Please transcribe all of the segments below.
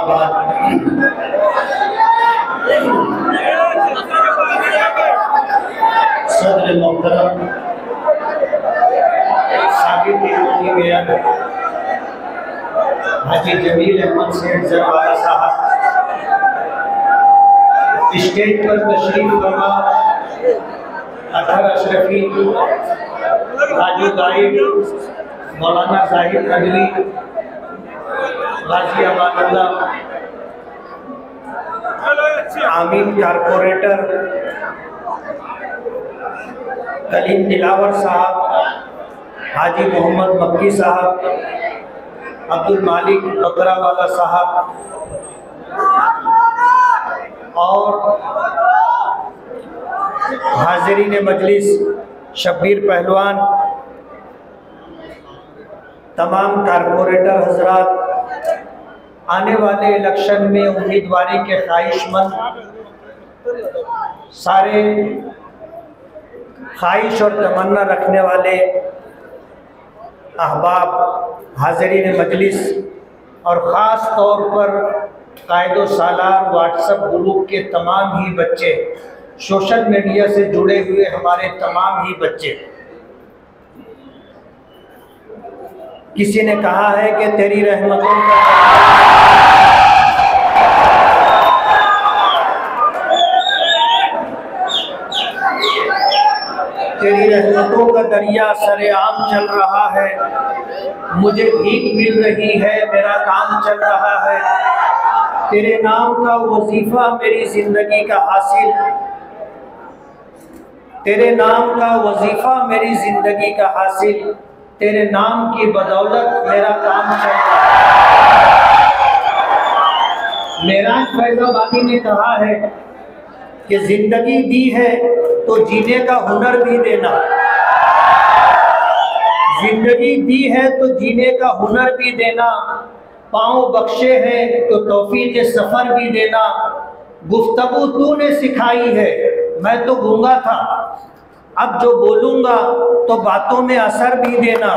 बाद सदर मोहतरम साबिर ईमानी मेयर हाजी जमील अहमद सेठ जरवाला साहब, स्टेज पर तशरीफ फरमा अतहर अशरफी, राजू गाइड, मौलाना जाहिद नदवी, गाजी अमानुल्लाह, आमीन कारपोरेटर, कलीम दिलावर साहब, हाजी मोहम्मद मक्की साहब, अब्दुल मालिक बकरावाला साहब और हाजिरीन मजलिस, शब्बीर पहलवान, तमाम कारपोरेटर हजरात, आने वाले इलेक्शन में उम्मीदवारी के ख्वाहिशमंद सारे ख्वाहिश और तमन्ना रखने वाले अहबाब, हाज़रीन मजलिस और ख़ास तौर पर कायदो सालार व्हाट्सएप ग्रुप के तमाम ही बच्चे, सोशल मीडिया से जुड़े हुए हमारे तमाम ही बच्चे, किसी ने कहा है कि तेरी रहमतों का दरिया सरेआम चल रहा है, मुझे भीख मिल रही है, मेरा काम चल रहा है, तेरे नाम का वजीफा मेरी जिंदगी का हासिल, तेरे नाम का वजीफा मेरी जिंदगी का हासिल, तेरे नाम की बदौलत मेरा काम चल रहा है। मेराज फैजाबादी ने कहा है कि जिंदगी दी है तो जीने का हुनर भी देना, जिंदगी दी है तो जीने का हुनर भी देना, पाँव बख्शे हैं तो तौफीक सफ़र भी देना, गुफ्तगू तूने सिखाई है, मैं तो गूंगा था, अब जो बोलूँगा तो बातों में असर भी देना,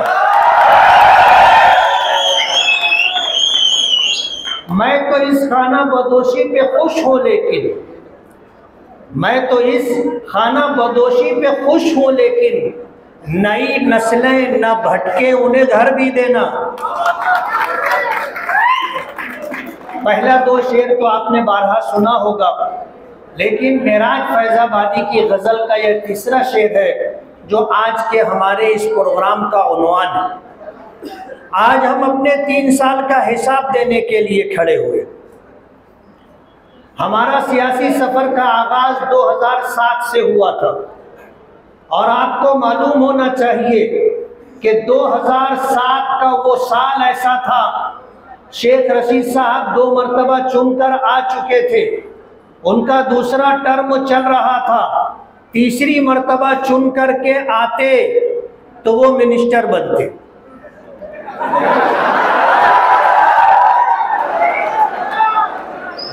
मैं तो इस खाना बदोशी पे खुश हूँ लेकिन, मैं तो इस खाना बदोशी पे खुश हूँ लेकिन नई नस्लें न भटके उन्हें घर भी देना। पहला दो शेर तो आपने बारहा सुना होगा, लेकिन मेराज फैजाबादी की गज़ल का यह तीसरा शेर है जो आज के हमारे इस प्रोग्राम का उन्वान है। आज हम अपने 3 साल का हिसाब देने के लिए खड़े हुए। हमारा सियासी सफ़र का आगाज़ 2007 से हुआ था और आपको मालूम होना चाहिए कि 2007 का वो साल ऐसा था, शेख रशीद साहब 2 मरतबा चुनकर आ चुके थे, उनका दूसरा टर्म चल रहा था, तीसरी मरतबा चुन करके आते तो वो मिनिस्टर बनते।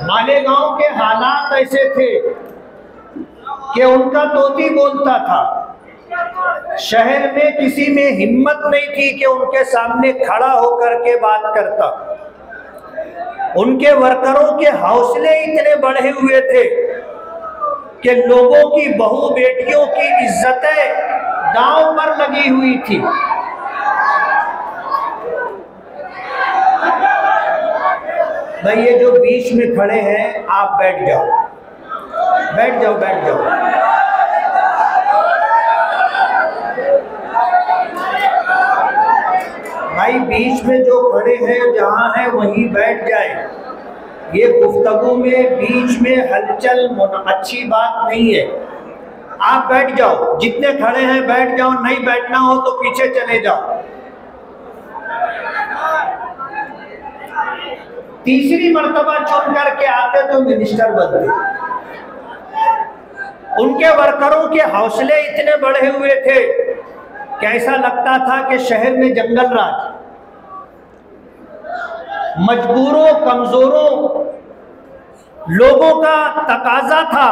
मालेगांव के हालात ऐसे थे कि उनका तोती बोलता था, शहर में किसी में हिम्मत नहीं थी कि उनके सामने खड़ा होकर के बात करता। उनके वर्करों के हौसले इतने बढ़े हुए थे कि लोगों की बहू बेटियों की इज्जतें दांव पर लगी हुई थी। भाई ये जो बीच में खड़े हैं आप बैठ जाओ, बैठ जाओ, बैठ जाओ। भाई बीच में जो खड़े हैं जहां हैं वहीं बैठ जाए। ये गुफ्तगू में बीच में हलचल अच्छी बात नहीं है। आप बैठ जाओ, जितने खड़े हैं बैठ जाओ, नहीं बैठना हो तो पीछे चले जाओ। तीसरी मर्तबा चुन करके आते तो मिनिस्टर बनते। उनके वर्करों के हौसले इतने बढ़े हुए थे कि ऐसा लगता था कि शहर में जंगल राज। मजबूरों कमजोरों लोगों का तकाजा था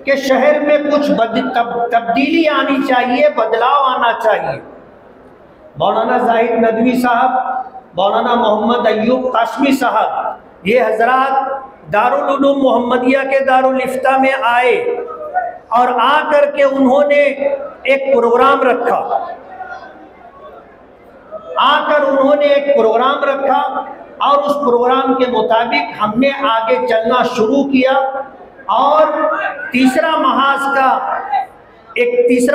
कि शहर में कुछ तब्दीली आनी चाहिए, बदलाव आना चाहिए। मौलाना जाहिद नदवी साहब, मौलाना मोहम्मद अय्यूब कासमी साहब, ये हजरात दारुल उलूम मोहम्मदिया के दारुल इफ्ता में आए और आकर के उन्होंने एक प्रोग्राम रखा, और उस प्रोग्राम के मुताबिक हमने आगे चलना शुरू किया और तीसरा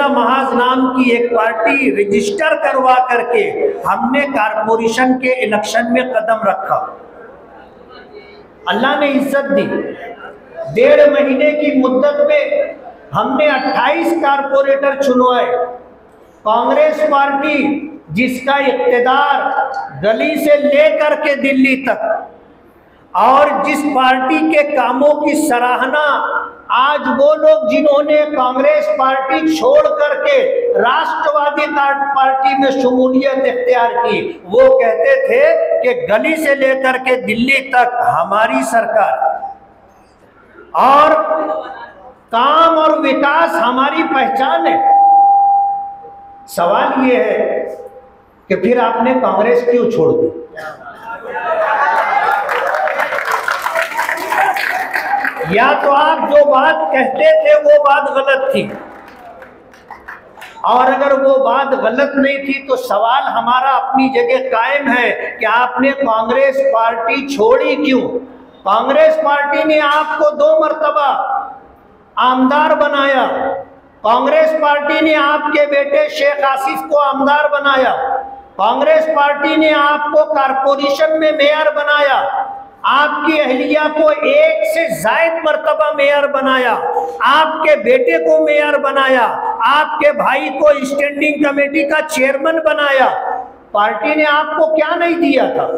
महाज नाम की एक पार्टी रजिस्टर करवा करके हमने कारपोरेशन के इलेक्शन में कदम रखा। अल्लाह ने इज्जत दी। 1.5 महीने की मुद्दत में हमने 28 कारपोरेटर चुनवाए। कांग्रेस पार्टी जिसका इख्तिदार गली से लेकर के दिल्ली तक, और जिस पार्टी के कामों की सराहना आज वो लोग जिन्होंने कांग्रेस पार्टी छोड़ करके राष्ट्रवादी पार्टी में शमूलियत इख्तियार की, वो कहते थे कि गली से लेकर के दिल्ली तक हमारी सरकार, और काम और विकास हमारी पहचान है। सवाल ये है कि फिर आपने कांग्रेस क्यों छोड़ दी? या तो आप जो बात कहते थे वो बात गलत थी, और अगर वो बात गलत नहीं थी तो सवाल हमारा अपनी जगह कायम है कि आपने कांग्रेस पार्टी छोड़ी क्यों? कांग्रेस पार्टी ने आपको 2 मर्तबा आमदार बनाया। कांग्रेस पार्टी ने आपके बेटे शेख आसिफ को आमदार बनाया। कांग्रेस पार्टी ने आपको कारपोरेशन में मेयर बनाया। आपकी अहलिया को 1 से ज़ायद मर्तबा मेयर बनाया। आपके बेटे को मेयर बनाया। आपके भाई को स्टैंडिंग कमेटी का चेयरमैन बनाया। पार्टी ने आपको क्या नहीं दिया था?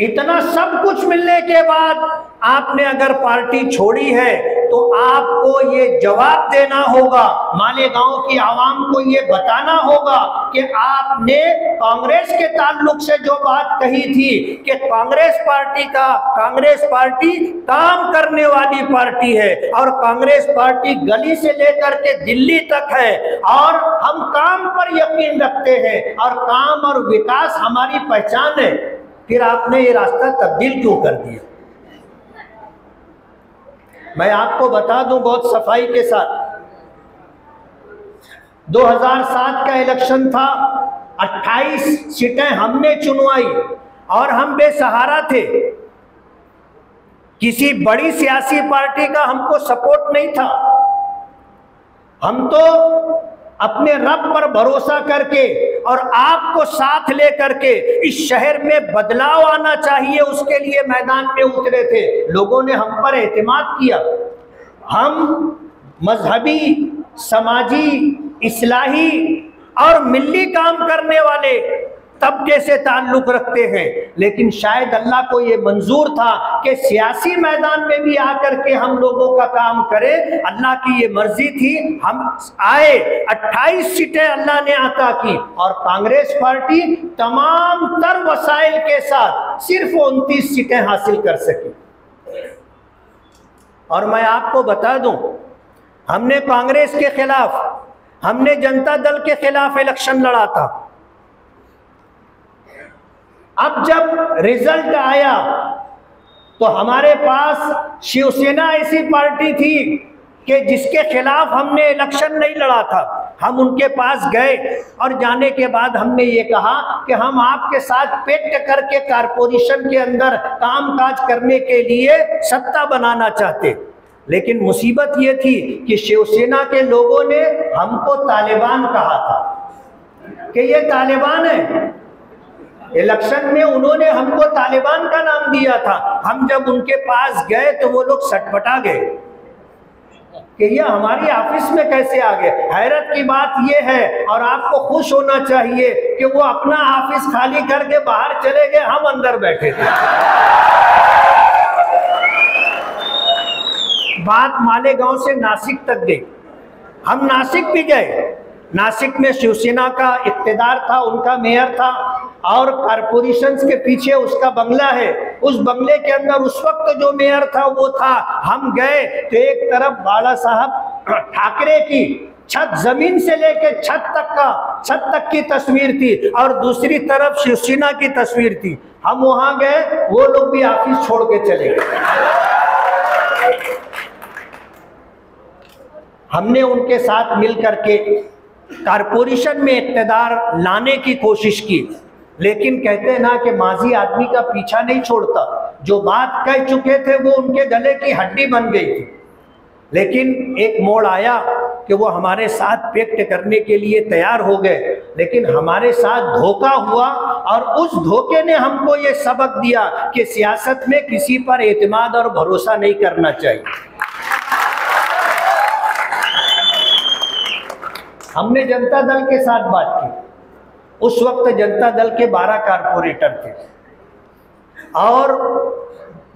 इतना सब कुछ मिलने के बाद आपने अगर पार्टी छोड़ी है तो आपको ये जवाब देना होगा, मालेगांव की आवाम को ये बताना होगा कि आपने कांग्रेस के ताल्लुक से जो बात कही थी कि कांग्रेस पार्टी काम करने वाली पार्टी है और कांग्रेस पार्टी गली से लेकर के दिल्ली तक है और हम काम पर यकीन रखते हैं और काम और विकास हमारी पहचान है, फिर आपने ये रास्ता तब्दील क्यों कर दिया? मैं आपको बता दूं बहुत सफाई के साथ, 2007 का इलेक्शन था, 28 सीटें हमने चुनवाई और हम बेसहारा थे। किसी बड़ी सियासी पार्टी का हमको सपोर्ट नहीं था। हम तो अपने रब पर भरोसा करके और आपको साथ लेकर के इस शहर में बदलाव आना चाहिए उसके लिए मैदान में उतरे थे। लोगों ने हम पर एतमाद किया। हम मजहबी, समाजी, इस्लाही और मिल्ली काम करने वाले तबके से ताल्लुक रखते हैं, लेकिन शायद अल्लाह को ये मंजूर था कि सियासी मैदान में भी आकर के हम लोगों का काम करें। अल्लाह की ये मर्जी थी, हम आए, 28 सीटें अल्लाह ने अता की और कांग्रेस पार्टी तमाम तर वसाइल के साथ सिर्फ 29 सीटें हासिल कर सकी। और मैं आपको बता दूं, हमने कांग्रेस के खिलाफ, हमने जनता दल के खिलाफ इलेक्शन लड़ा था। अब जब रिजल्ट आया तो हमारे पास शिवसेना ऐसी पार्टी थी कि जिसके खिलाफ हमने इलेक्शन नहीं लड़ा था। हम उनके पास गए और जाने के बाद हमने ये कहा कि हम आपके साथ पेक्ट करके कारपोरेशन के अंदर कामकाज करने के लिए सत्ता बनाना चाहते। लेकिन मुसीबत ये थी कि शिवसेना के लोगों ने हमको तालिबान कहा था कि ये तालिबान है। इलेक्शन में उन्होंने हमको तालिबान का नाम दिया था। हम जब उनके पास गए तो वो लोग सटपटा गए कि ये हमारी ऑफिस में कैसे आ गए। हैरत की बात ये है और आपको खुश होना चाहिए कि वो अपना ऑफिस खाली करके बाहर चले गए, हम अंदर बैठे थे। बात मालेगांव से नासिक तक गई। हम नासिक भी गए। नासिक में शिवसेना का इख्तिदार था, उनका मेयर था और कारपोरेशन के पीछे उसका बंगला है। उस बंगले के अंदर उस वक्त जो मेयर था वो था। हम गए तो एक तरफ बाला साहब ठाकरे की छत, जमीन से लेके छत तक की तस्वीर थी और दूसरी तरफ शिवसेना की तस्वीर थी। हम वहां गए, वो लोग भी ऑफिस छोड़ के चले गए। हमने उनके साथ मिलकर के कारपोरेशन में इक़्तिदार लाने की कोशिश की, लेकिन कहते हैं ना कि माजी आदमी का पीछा नहीं छोड़ता। जो बात कह चुके थे वो उनके गले की हड्डी बन गई थी। लेकिन एक मोड़ आया कि वो हमारे साथ पैक्ट करने के लिए तैयार हो गए, लेकिन हमारे साथ धोखा हुआ और उस धोखे ने हमको ये सबक दिया कि सियासत में किसी पर एतमाद और भरोसा नहीं करना चाहिए। हमने जनता दल के साथ बात की। उस वक्त जनता दल के 12 कारपोरेटर थे और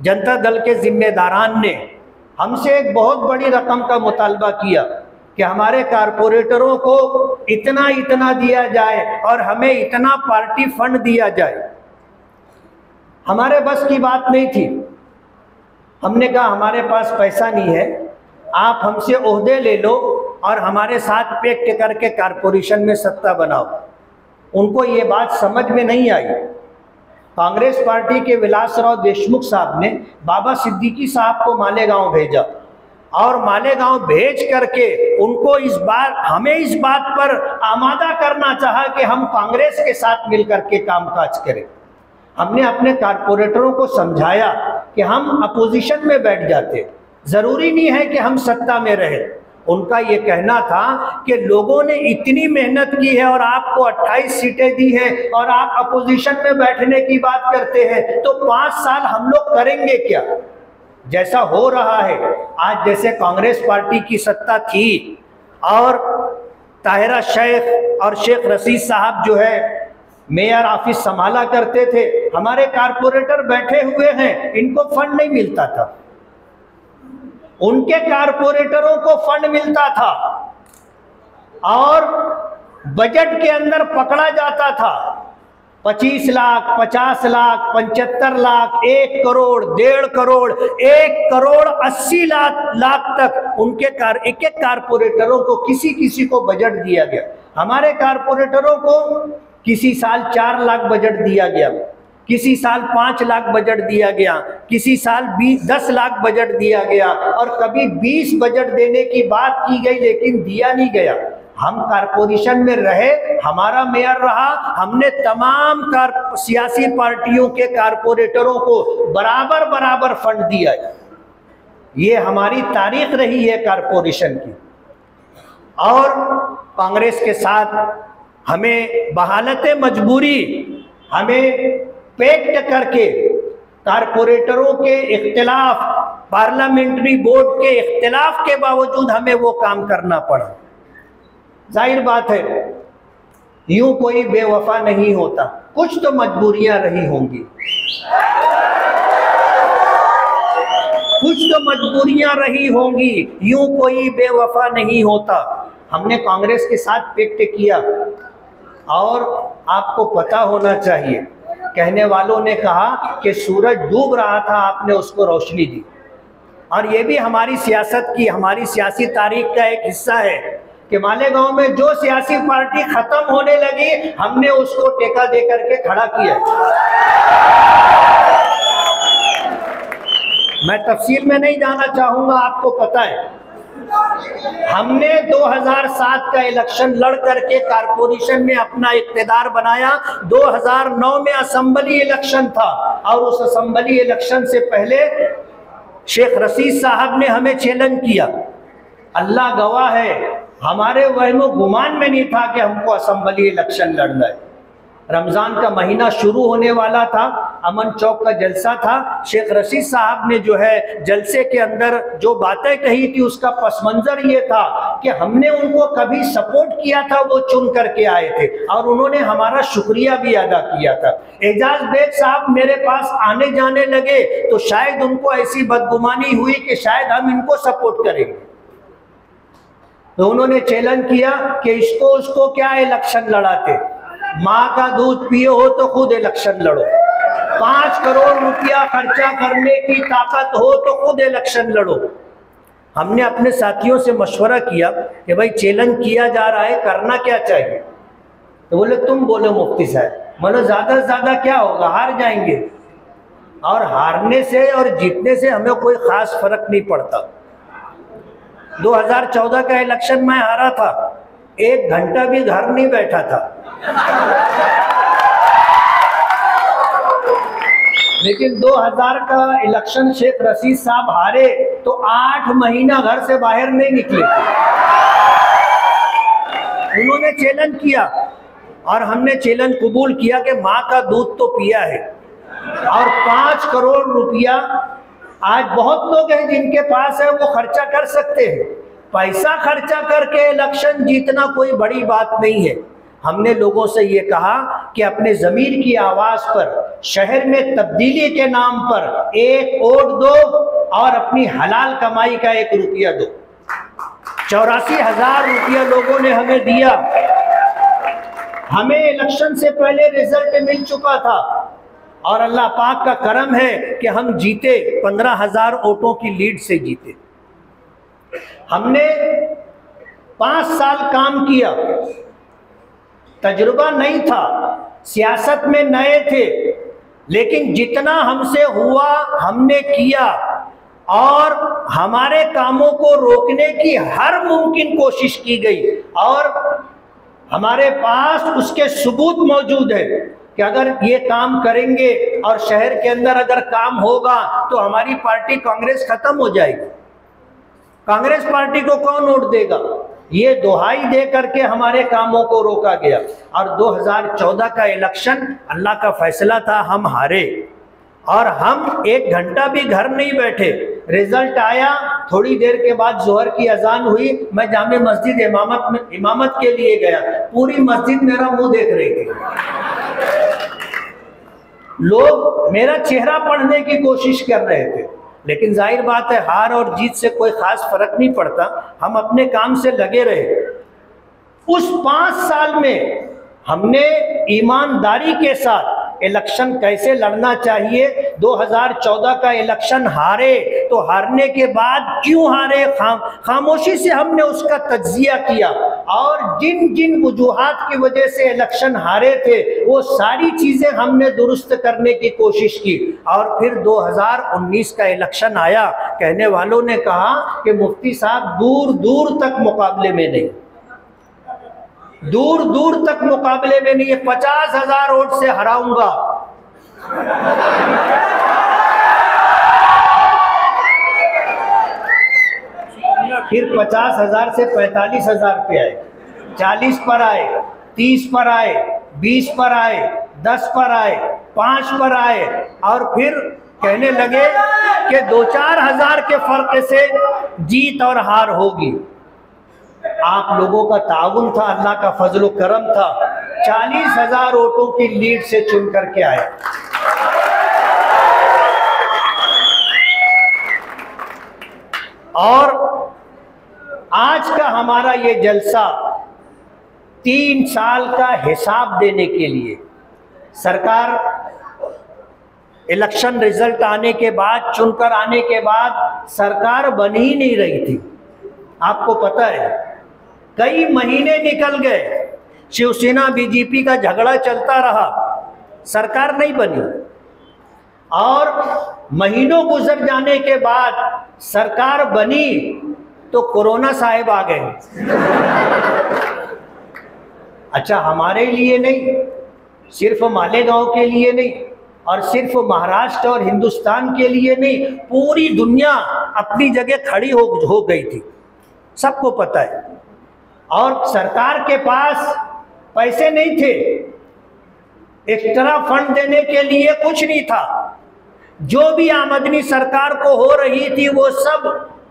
जनता दल के जिम्मेदारान ने हमसे एक बहुत बड़ी रकम का मुतालबा किया कि हमारे कारपोरेटरों को इतना इतना दिया जाए और हमें इतना पार्टी फंड दिया जाए। हमारे बस की बात नहीं थी। हमने कहा हमारे पास पैसा नहीं है, आप हमसे ओहदे ले लो और हमारे साथ पैक्ट करके कारपोरेशन में सत्ता बनाओ। उनको ये बात समझ में नहीं आई। कांग्रेस पार्टी के विलासराव देशमुख साहब ने बाबा सिद्दीकी साहब को मालेगांव भेजा और मालेगांव भेज करके उनको हमें इस बात पर आमादा करना चाहा कि हम कांग्रेस के साथ मिलकर के कामकाज करें। हमने अपने कारपोरेटरों को समझाया कि हम अपोजिशन में बैठ जाते, जरूरी नहीं है कि हम सत्ता में रहें। उनका ये कहना था कि लोगों ने इतनी मेहनत की है और आपको 28 सीटें दी हैं और आप अपोजिशन में बैठने की बात करते हैं, तो 5 साल हम लोग करेंगे क्या? जैसा हो रहा है आज, जैसे कांग्रेस पार्टी की सत्ता थी और ताहिरा शेख और शेख रशीद साहब जो है मेयर ऑफिस संभाला करते थे, हमारे कारपोरेटर बैठे हुए हैं, इनको फंड नहीं मिलता था, उनके कारपोरेटरों को फंड मिलता था और बजट के अंदर पकड़ा जाता था 25 लाख, 50 लाख, 75 लाख, 1 करोड़, 1.5 करोड़, 1 करोड़ 80 लाख तक उनके एक एक कारपोरेटरों को किसी को बजट दिया गया। हमारे कारपोरेटरों को किसी साल 4 लाख बजट दिया गया, किसी साल 5 लाख बजट दिया गया, किसी साल 10 लाख बजट दिया गया और कभी 20 बजट देने की बात की गई लेकिन दिया नहीं गया। हम कारपोरेशन में रहे, हमारा मेयर रहा, हमने तमाम सियासी पार्टियों के कारपोरेटरों को बराबर फंड दिया। ये हमारी तारीख रही है कारपोरेशन की। और कांग्रेस के साथ हमें बहालते मजबूरी, हमें पैक्ट करके कारपोरेटरों के इख्तिलाफ, पार्लियामेंट्री बोर्ड के इख्तिलाफ के बावजूद हमें वो काम करना पड़ा। जाहिर बात है यूं कोई बेवफा नहीं होता, कुछ तो मजबूरियां रही होंगी, कुछ तो मजबूरियां रही होंगी, यूं कोई बेवफा नहीं होता। हमने कांग्रेस के साथ पैक्ट किया और आपको पता होना चाहिए, कहने वालों ने कहा कि सूरज डूब रहा था, आपने उसको रोशनी दी। और ये भी हमारी सियासत की, हमारी सियासी तारीख का एक हिस्सा है कि मालेगांव में जो सियासी पार्टी खत्म होने लगी, हमने उसको टेका दे करके खड़ा किया। मैं तफसील में नहीं जाना चाहूंगा, आपको पता है हमने 2007 का इलेक्शन लड़ करके कारपोरेशन में अपना इक़्तिदार बनाया। 2009 में असेंबली इलेक्शन था और उस असेंबली इलेक्शन से पहले शेख रशीद साहब ने हमें चैलेंज किया। अल्लाह गवाह है, हमारे वहमो गुमान में नहीं था कि हमको असेंबली इलेक्शन लड़ना है। रमज़ान का महीना शुरू होने वाला था, अमन चौक का जलसा था। शेख रशीद साहब ने जो है जलसे के अंदर जो बातें कही थी उसका पस मंज़र ये था कि हमने उनको कभी सपोर्ट किया था, वो चुन करके आए थे और उन्होंने हमारा शुक्रिया भी अदा किया था। एजाज बेग साहब मेरे पास आने जाने लगे तो शायद उनको ऐसी बदगुमानी हुई कि शायद हम इनको सपोर्ट करेंगे, तो उन्होंने चैलेंज किया कि इसको उसको क्या इलेक्शन लड़ाते, माँ का दूध पिए हो तो खुद इलेक्शन लड़ो, 5 करोड़ रुपया खर्चा करने की ताकत हो तो खुद इलेक्शन लड़ो। हमने अपने साथियों से मशवरा किया कि भाई चैलेंज किया जा रहा है, करना क्या चाहिए। तो बोले तुम बोलो मुफ्ती साहब। मतलब ज़्यादा से ज़्यादा क्या होगा, हार जाएंगे। और हारने से और जीतने से हमें कोई ख़ास फर्क नहीं पड़ता। 2014 का इलेक्शन में हारा था, 1 घंटा भी घर नहीं बैठा था। लेकिन 2000 का इलेक्शन शेख रशीद साहब हारे तो 8 महीना घर से बाहर नहीं निकले थे। उन्होंने चैलेंज किया और हमने चैलेंज कबूल किया कि माँ का दूध तो पिया है। और 5 करोड़ रुपया आज बहुत लोग हैं जिनके पास है, वो खर्चा कर सकते हैं। पैसा खर्चा करके इलेक्शन जीतना कोई बड़ी बात नहीं है। हमने लोगों से ये कहा कि अपने ज़मीर की आवाज़ पर शहर में तब्दीली के नाम पर 1 वोट दो और अपनी हलाल कमाई का 1 रुपया दो। 84,000 रुपया लोगों ने हमें दिया। हमें इलेक्शन से पहले रिजल्ट मिल चुका था और अल्लाह पाक का करम है कि हम जीते, 15,000 वोटों की लीड से जीते। हमने 5 साल काम किया, तजुर्बा नहीं था, सियासत में नए थे, लेकिन जितना हमसे हुआ हमने किया और हमारे कामों को रोकने की हर मुमकिन कोशिश की गई। और हमारे पास उसके सबूत मौजूद है कि अगर ये काम करेंगे और शहर के अंदर अगर काम होगा तो हमारी पार्टी कांग्रेस खत्म हो जाएगी। कांग्रेस पार्टी को कौन वोट देगा? ये दुहाई दे करके हमारे कामों को रोका गया। और 2014 का इलेक्शन अल्लाह का फैसला था, हम हारे और हम 1 घंटा भी घर नहीं बैठे। रिजल्ट आया, थोड़ी देर के बाद जोहर की अजान हुई, मैं जामे मस्जिद इमामत के लिए गया। पूरी मस्जिद मेरा मुंह देख रही थी। लोग मेरा चेहरा पढ़ने की कोशिश कर रहे थे। लेकिन जाहिर बात है, हार और जीत से कोई खास फर्क नहीं पड़ता। हम अपने काम से लगे रहे। उस 5 साल में हमने ईमानदारी के साथ इलेक्शन कैसे लड़ना चाहिए। 2014 का इलेक्शन हारे तो हारने के बाद क्यों हारे, खामोशी से हमने उसका तज्जिया किया और जिन जिन वजूहात की वजह से इलेक्शन हारे थे वो सारी चीज़ें हमने दुरुस्त करने की कोशिश की। और फिर 2019 का इलेक्शन आया, कहने वालों ने कहा कि मुफ्ती साहब दूर दूर तक मुकाबले में नहीं, दूर दूर तक मुकाबले में नहीं है, 50,000 वोट से हराऊंगा। फिर 50,000 से 45,000 पे आए, 40 पर आए, 30 पर आए, 20 पर आए, 10 पर आए, 5 पर आए और फिर कहने लगे कि 2-4 हजार के फर्क से जीत और हार होगी। आप लोगों का ताउन था, अल्लाह का फजल करम था, 40,000 वोटों की लीड से चुन करके आए। और आज का हमारा ये जलसा 3 साल का हिसाब देने के लिए, सरकार इलेक्शन रिजल्ट आने के बाद, चुनकर आने के बाद सरकार बन ही नहीं रही थी। आपको पता है, कई महीने निकल गए, शिवसेना बीजेपी का झगड़ा चलता रहा, सरकार नहीं बनी। और महीनों गुजर जाने के बाद सरकार बनी तो कोरोना साहिब आ गए। अच्छा, हमारे लिए नहीं, सिर्फ मालेगांव के लिए नहीं और सिर्फ महाराष्ट्र और हिंदुस्तान के लिए नहीं, पूरी दुनिया अपनी जगह खड़ी हो गई थी, सबको पता है। और सरकार के पास पैसे नहीं थे, एक्स्ट्रा फंड देने के लिए कुछ नहीं था। जो भी आमदनी सरकार को हो रही थी वो सब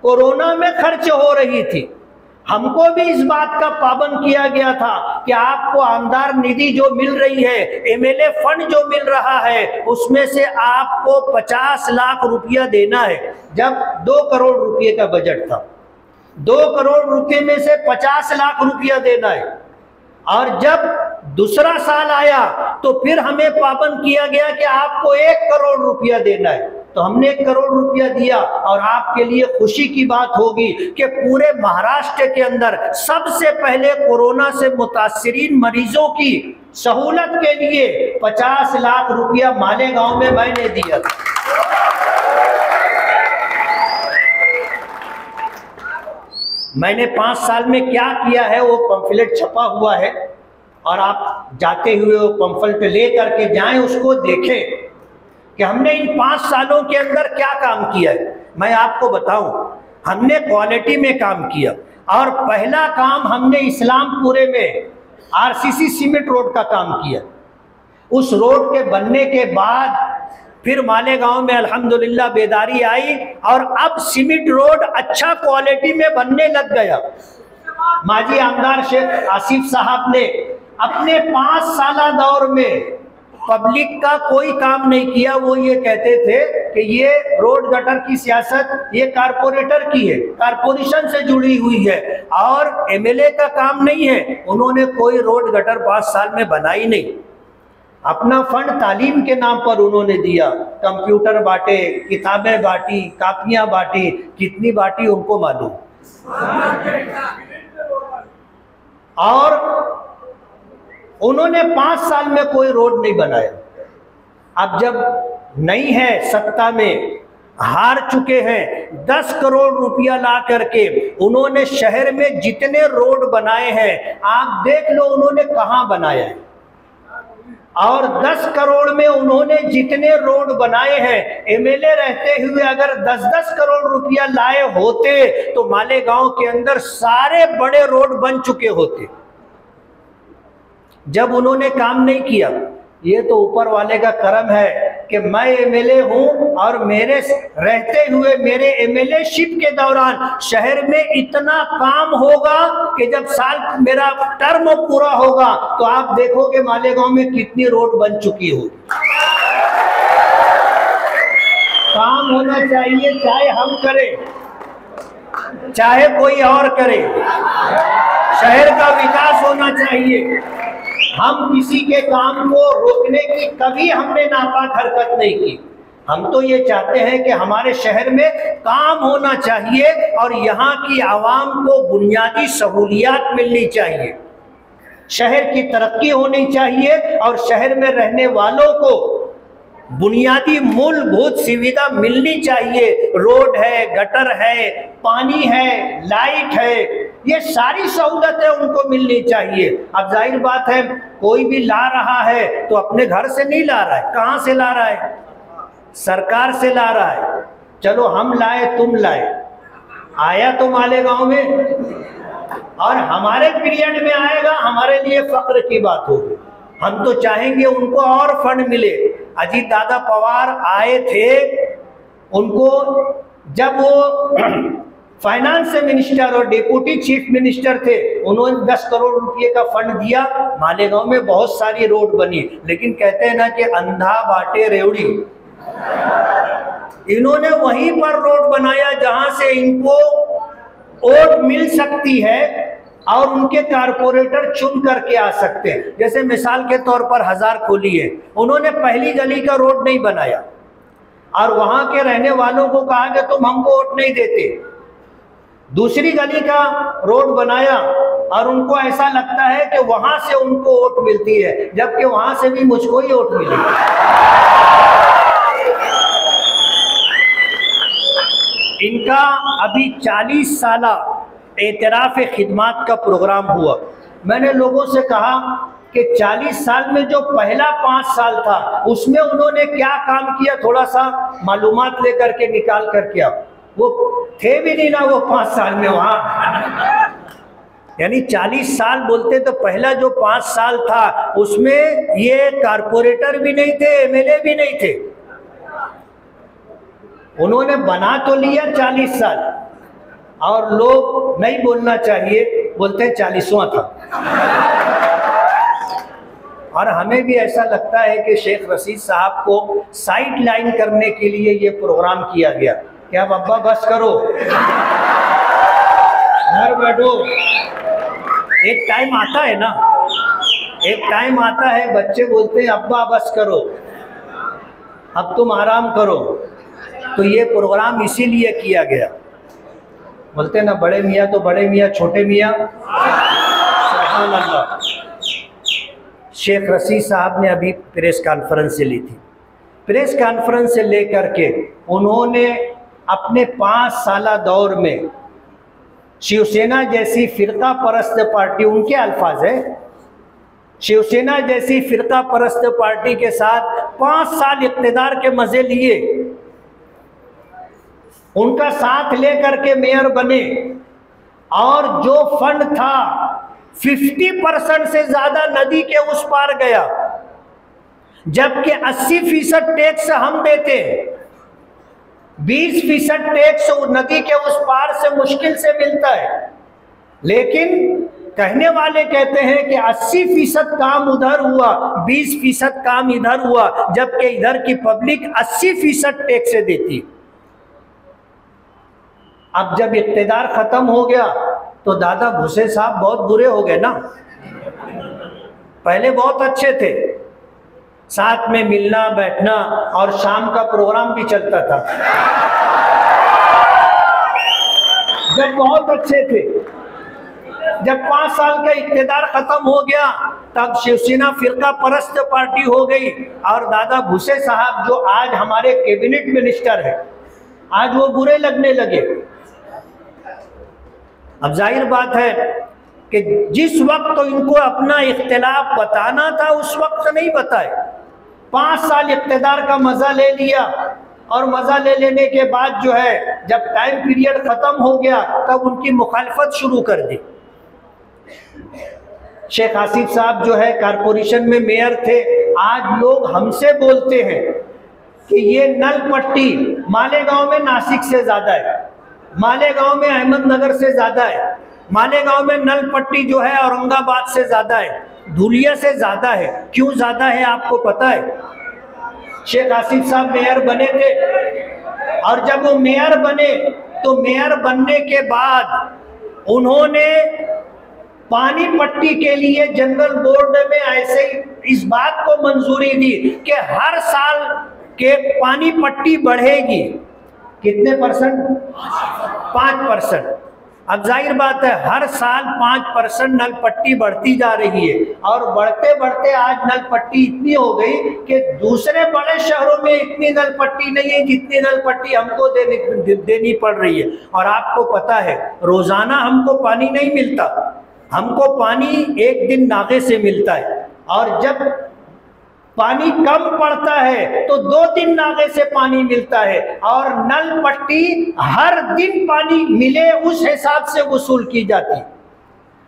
कोरोना में खर्च हो रही थी। हमको भी इस बात का पाबंद किया गया था कि आपको आमदार निधि जो मिल रही है, एमएलए फंड जो मिल रहा है, उसमें से आपको 50 लाख रुपया देना है। जब 2 करोड़ रुपये का बजट था, 2 करोड़ रुपये में से 50 लाख रुपया देना है। और जब दूसरा साल आया तो फिर हमें पाबंद किया गया कि आपको 1 करोड़ रुपया देना है। तो हमने 1 करोड़ रुपया दिया। और आपके लिए खुशी की बात होगी कि पूरे महाराष्ट्र के अंदर सबसे पहले कोरोना से मुतासिरीन मरीजों की सहूलत के लिए 50 लाख रुपया मालेगांव में मैंने दिया। मैंने 5 साल में क्या किया है वो पंफलेट छपा हुआ है, और आप जाते हुए वो पंफलेट ले करके जाएं, उसको देखें कि हमने इन 5 सालों के अंदर क्या काम किया है। मैं आपको बताऊं, हमने क्वालिटी में काम किया। और पहला काम हमने इस्लामपुरे में आरसीसी सीमेंट रोड का काम किया। उस रोड के बनने के बाद फिर मालेगांव में अल्हम्दुलिल्लाह बेदारी आई, और अब सीमेंट रोड अच्छा क्वालिटी में बनने लग गया। माजी आमदार शेख आसिफ साहब ने अपने 5 साला दौर में पब्लिक का कोई काम नहीं किया। वो ये कहते थे कि ये रोड गटर की सियासत ये कारपोरेटर की है, कारपोरेशन से जुड़ी हुई है, और एमएलए का काम नहीं है। उन्होंने कोई रोड गटर 5 साल में बनाई नहीं। अपना फंड तालीम के नाम पर उन्होंने दिया, कंप्यूटर बांटे, किताबें बांटी, कापियां बांटी, कितनी बांटी उनको मालूम। और उन्होंने 5 साल में कोई रोड नहीं बनाया। अब जब नहीं है सत्ता में, हार चुके हैं, 10 करोड़ रुपया ला करके उन्होंने शहर में जितने रोड बनाए हैं आप देख लो उन्होंने कहां बनाया है। और 10 करोड़ में उन्होंने जितने रोड बनाए हैं, एमएलए रहते हुए अगर 10-10 करोड़ रुपया लाए होते तो मालेगांव के अंदर सारे बड़े रोड बन चुके होते। जब उन्होंने काम नहीं किया, ये तो ऊपर वाले का करम है कि मैं एमएलए हूं, और मेरे रहते हुए मेरे एमएलए शिप के दौरान शहर में इतना काम होगा कि जब साल मेरा टर्म पूरा होगा तो आप देखोगे मालेगांव में कितनी रोड बन चुकी होगी। काम होना चाहिए, चाहे हम करें चाहे कोई और करे। शहर का विकास होना चाहिए। हम किसी के काम को रोकने की कभी हमने नापाक हरकत नहीं की। हम तो ये चाहते हैं कि हमारे शहर में काम होना चाहिए और यहाँ की आवाम को बुनियादी सहूलियात मिलनी चाहिए, शहर की तरक्की होनी चाहिए, और शहर में रहने वालों को बुनियादी मूलभूत सुविधा मिलनी चाहिए। रोड है, गटर है, पानी है, लाइट है, ये सारी सहूलतें उनको मिलनी चाहिए। अब जाहिर बात है कोई भी ला रहा है तो अपने घर से नहीं ला रहा है, कहाँ से ला रहा है? सरकार से ला रहा है। चलो हम लाए, तुम लाए, आया तो मालेगांव में, और हमारे पीरियड में आएगा, हमारे लिए फख्र की बात होगी। हम तो चाहेंगे उनको और फंड मिले। अजीत दादा पवार आए थे, उनको जब वो फाइनेंस मिनिस्टर और डिप्टी चीफ मिनिस्टर थे, उन्होंने 10 करोड़ रुपए का फंड दिया। मालेगांव में बहुत सारी रोड बनी, लेकिन कहते हैं ना कि अंधा बाटे रेवड़ी। इन्होंने वहीं पर रोड बनाया जहां से इनको वोट मिल सकती है और उनके कारपोरेटर चुन करके आ सकते हैं। जैसे मिसाल के तौर पर हजार खोली है, उन्होंने पहली गली का रोड नहीं बनाया और वहां के रहने वालों को कहा कि तुम हमको वोट नहीं देते। दूसरी गली का रोड बनाया और उनको ऐसा लगता है कि वहां से उनको वोट मिलती है, जबकि वहां से भी मुझको ही वोट मिली। इनका अभी 40 साला एतराफ़ खिदमात का प्रोग्राम हुआ। मैंने लोगों से कहा कि 40 साल में जो पहला 5 साल था उसमें उन्होंने क्या काम किया, थोड़ा सा मालूमात लेकर के निकाल करके आओ। वो थे भी नहीं ना वो 5 साल में वहां, यानी 40 साल बोलते तो पहला जो 5 साल था उसमें ये कारपोरेटर भी नहीं थे, एमएलए भी नहीं थे। उन्होंने बना तो लिया 40 साल, और लोग नहीं बोलना चाहिए, बोलते हैं 40वां था। और हमें भी ऐसा लगता है कि शेख रशीद साहब को साइड लाइन करने के लिए ये प्रोग्राम किया गया। क्या अब्बा बस करो, घर बैठो। एक टाइम आता है ना, एक टाइम आता है बच्चे बोलते हैं अब्बा बस करो, अब तुम आराम करो। तो ये प्रोग्राम इसीलिए किया गया। बोलते ना बड़े मियाँ तो बड़े मियाँ, छोटे मियाँ सुभान अल्लाह। शेख रशीद साहब ने अभी प्रेस कॉन्फ्रेंस से ली थी। प्रेस कॉन्फ्रेंस से लेकर के उन्होंने अपने 5 साला दौर में शिवसेना जैसी फिरका परस्त पार्टी, उनके अल्फाज है, शिवसेना जैसी फिरका परस्त पार्टी के साथ 5 साल इक़्तिदार के मजे लिए, उनका साथ लेकर के मेयर बने और जो फंड था 50% से ज्यादा नदी के उस पार गया, जबकि 80% टैक्स हम देते हैं, 20% टैक्स नदी के उस पार से मुश्किल से मिलता है। लेकिन कहने वाले कहते हैं कि 80% काम उधर हुआ, 20% काम इधर हुआ, जबकि इधर की पब्लिक 80% टैक्स देती। अब जब इक़्तिदार खत्म हो गया तो दादा भूसे साहब बहुत बुरे हो गए ना। पहले बहुत अच्छे थे, साथ में मिलना बैठना और शाम का प्रोग्राम भी चलता था, जब बहुत अच्छे थे। जब 5 साल का इक़्तिदार खत्म हो गया तब शिवसेना फिरका परस्त पार्टी हो गई और दादा भूसे साहब जो आज हमारे कैबिनेट मिनिस्टर है, आज वो बुरे लगने लगे। अब जाहिर बात है कि जिस वक्त तो इनको अपना इख्तिलाफ बताना था उस वक्त नहीं बताए। 5 साल इक़्तिदार का मजा ले लिया और मजा ले लेने के बाद जो है जब टाइम पीरियड खत्म हो गया तब उनकी मुखालफत शुरू कर दी। शेख आसिफ साहब जो है कारपोरेशन में मेयर थे, आज लोग हमसे बोलते हैं कि ये नल पट्टी मालेगांव में नासिक से ज्यादा है, मालेगांव में अहमदनगर से ज्यादा है, मालेगांव में नल पट्टी जो है औरंगाबाद से ज्यादा है, धुलिया से ज्यादा है। क्यों ज्यादा है आपको पता है? शेख आसिफ साहब मेयर बने थे और जब वो मेयर बने तो मेयर बनने के बाद उन्होंने पानी पट्टी के लिए जनरल बोर्ड में ऐसे ही इस बात को मंजूरी दी कि हर साल के पानी पट्टी बढ़ेगी। कितने परसेंट? 5%। अब जाहिर बात है हर साल 5% नल पट्टी बढ़ती जा रही है और बढ़ते बढ़ते आज नल पट्टी इतनी हो गई कि दूसरे बड़े शहरों में इतनी नल पट्टी नहीं है जितनी नल पट्टी हमको देनी पड़ रही है। और आपको पता है रोजाना हमको पानी नहीं मिलता, हमको पानी एक दिन नागे से मिलता है और जब पानी कम पड़ता है तो 2 दिन नागे से पानी मिलता है और नल पट्टी हर दिन पानी मिले उस हिसाब से वसूल की जाती।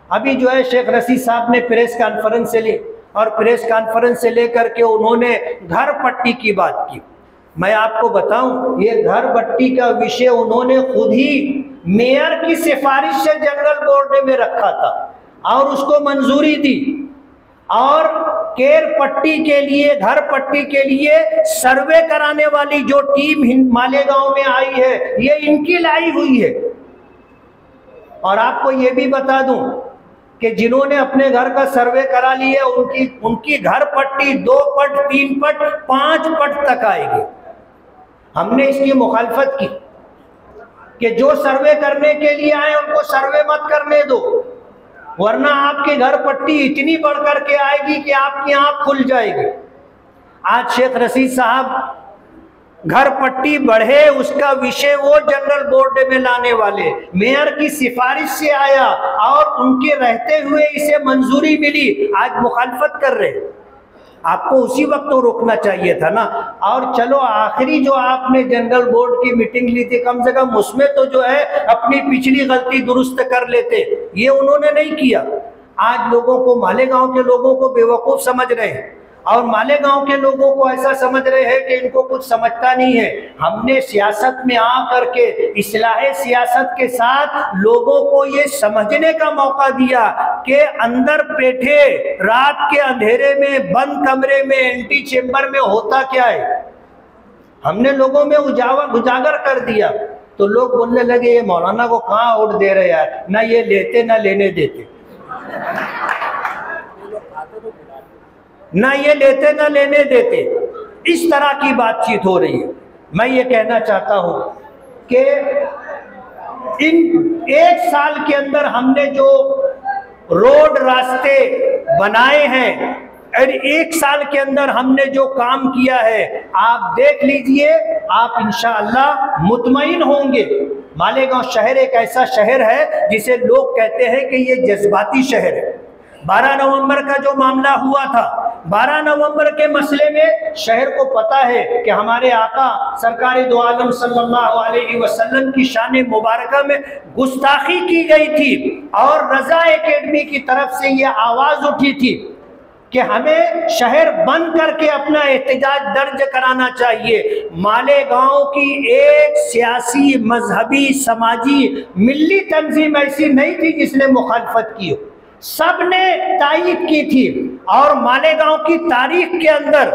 अभी जो है शेख रशीद साहब ने प्रेस कॉन्फ्रेंस से ली और प्रेस कॉन्फ्रेंस से लेकर के उन्होंने घर पट्टी की बात की। मैं आपको बताऊं ये घर पट्टी का विषय उन्होंने खुद ही मेयर की सिफारिश से जनरल बोर्ड में रखा था और उसको मंजूरी दी। और केर पट्टी के लिए, घर पट्टी के लिए सर्वे कराने वाली जो टीम मालेगांव में आई है ये इनकी लाई हुई है। और आपको ये भी बता दूं कि जिन्होंने अपने घर का सर्वे करा लिया उनकी घर पट्टी 2 पट, 3 पट, 5 पट तक आएगी। हमने इसकी मुखालफत की कि जो सर्वे करने के लिए आए उनको सर्वे मत करने दो, वरना आपके घर पट्टी इतनी बढ़ करके आएगी कि आपकी आंख खुल जाएगी। आज शेख रशीद साहब घर पट्टी बढ़े उसका विषय वो जनरल बोर्ड में लाने वाले, मेयर की सिफारिश से आया और उनके रहते हुए इसे मंजूरी मिली, आज मुखालफत कर रहे। आपको उसी वक्त तो रोकना चाहिए था ना। और चलो आखिरी जो आपने जनरल बोर्ड की मीटिंग ली थी कम से कम उसमें तो जो है अपनी पिछली गलती दुरुस्त कर लेते, ये उन्होंने नहीं किया। आज लोगों को, मालेगांव के लोगों को बेवकूफ समझ रहे हैं और मालेगांव के लोगों को ऐसा समझ रहे हैं कि इनको कुछ समझता नहीं है। हमने सियासत में आ करके इस्लाहे सियासत के साथ लोगों को ये समझने का मौका दिया कि अंदर बैठे रात के अंधेरे में बंद कमरे में एंटी चेम्बर में होता क्या है, हमने लोगों में उजागर कर दिया। तो लोग बोलने लगे ये मौलाना को कहाँ वोट दे रहे यार, ना ये लेते ना लेने देते, ना ये लेते ना लेने देते। इस तरह की बातचीत हो रही है। मैं ये कहना चाहता हूँ कि इन 1 साल के अंदर हमने जो रोड रास्ते बनाए हैं और 1 साल के अंदर हमने जो काम किया है, आप देख लीजिए, आप इंशाअल्लाह मुतमईन होंगे। मालेगांव शहर एक ऐसा शहर है जिसे लोग कहते हैं कि ये जज्बाती शहर है। 12 नवंबर का जो मामला हुआ था, 12 नवंबर के मसले में शहर को पता है कि हमारे आका सरकार दो आलम सल्लल्लाहु अलैहि वसल्लम की शान मुबारका में गुस्ताखी की गई थी और रजा एकेडमी की तरफ से ये आवाज उठी थी कि हमें शहर बंद करके अपना एहतजाज दर्ज कराना चाहिए। मालेगांव की एक सियासी, मजहबी, समाजी, मिली तंजीम ऐसी नहीं थी जिसने मुखालफत की हो, सब ने तायीद की थी। और मालेगांव की तारीख के अंदर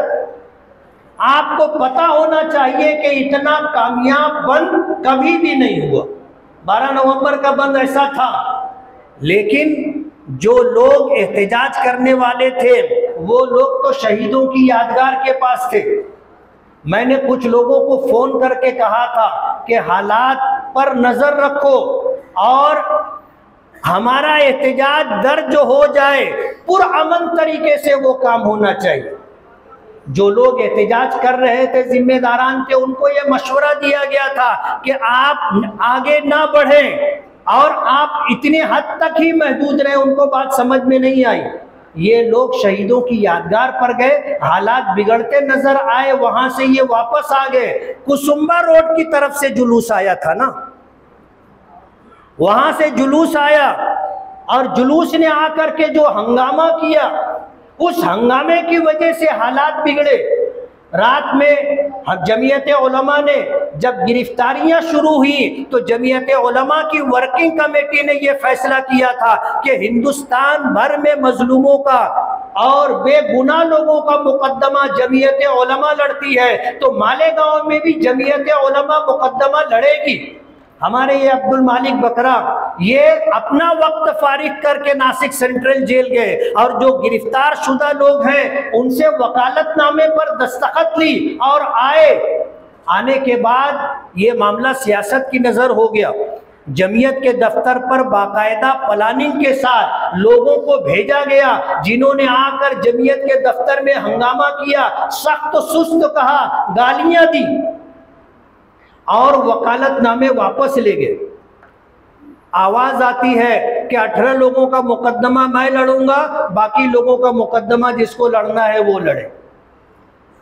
आपको पता होना चाहिए कि इतना कामयाब बंद कभी भी नहीं हुआ। 12 नवंबर का बंद ऐसा था, लेकिन जो लोग एहतजाज करने वाले थे वो लोग तो शहीदों की यादगार के पास थे। मैंने कुछ लोगों को फोन करके कहा था कि हालात पर नजर रखो और हमारा एहतजाज दर्ज हो जाए, पुरअमन तरीके से वो काम होना चाहिए। जो लोग एहतजाज कर रहे थे, जिम्मेदारान थे, उनको ये मशवरा दिया गया था कि आप आगे ना बढ़ें और आप इतने हद तक ही महदूद रहे। उनको बात समझ में नहीं आई। ये लोग शहीदों की यादगार पर गए, हालात बिगड़ते नजर आए, वहां से ये वापस आ गए। कुसुम्बा रोड की तरफ से जुलूस आया था ना, वहां से जुलूस आया और जुलूस ने आकर के जो हंगामा किया, उस हंगामे की वजह से हालात बिगड़े। रात में जमीयत उलमा ने जब गिरफ्तारियां शुरू हुई तो जमीयत उलमा की वर्किंग कमेटी ने यह फैसला किया था कि हिंदुस्तान भर में मजलूमों का और बेगुनाह लोगों का मुकदमा जमीयत उलमा लड़ती है, तो मालेगांव में भी जमीयत उलमा मुकदमा लड़ेगी। हमारे ये अब्दुल मालिक बकरा ये अपना वक्त फारिग करके नासिक सेंट्रल जेल गए और जो गिरफ्तार शुदा लोग हैं उनसे वकालतनामे पर दस्तखत ली और आने के बाद ये मामला सियासत की नजर हो गया। जमीयत के दफ्तर पर बाकायदा प्लानिंग के साथ लोगों को भेजा गया, जिन्होंने आकर जमीयत के दफ्तर में हंगामा किया, सख्त सुस्त कहा, गालियां दी और वकालतनामे वापस ले गए। आवाज आती है कि 18 लोगों का मुकदमा मैं लड़ूंगा, बाकी लोगों का मुकदमा जिसको लड़ना है वो लड़े।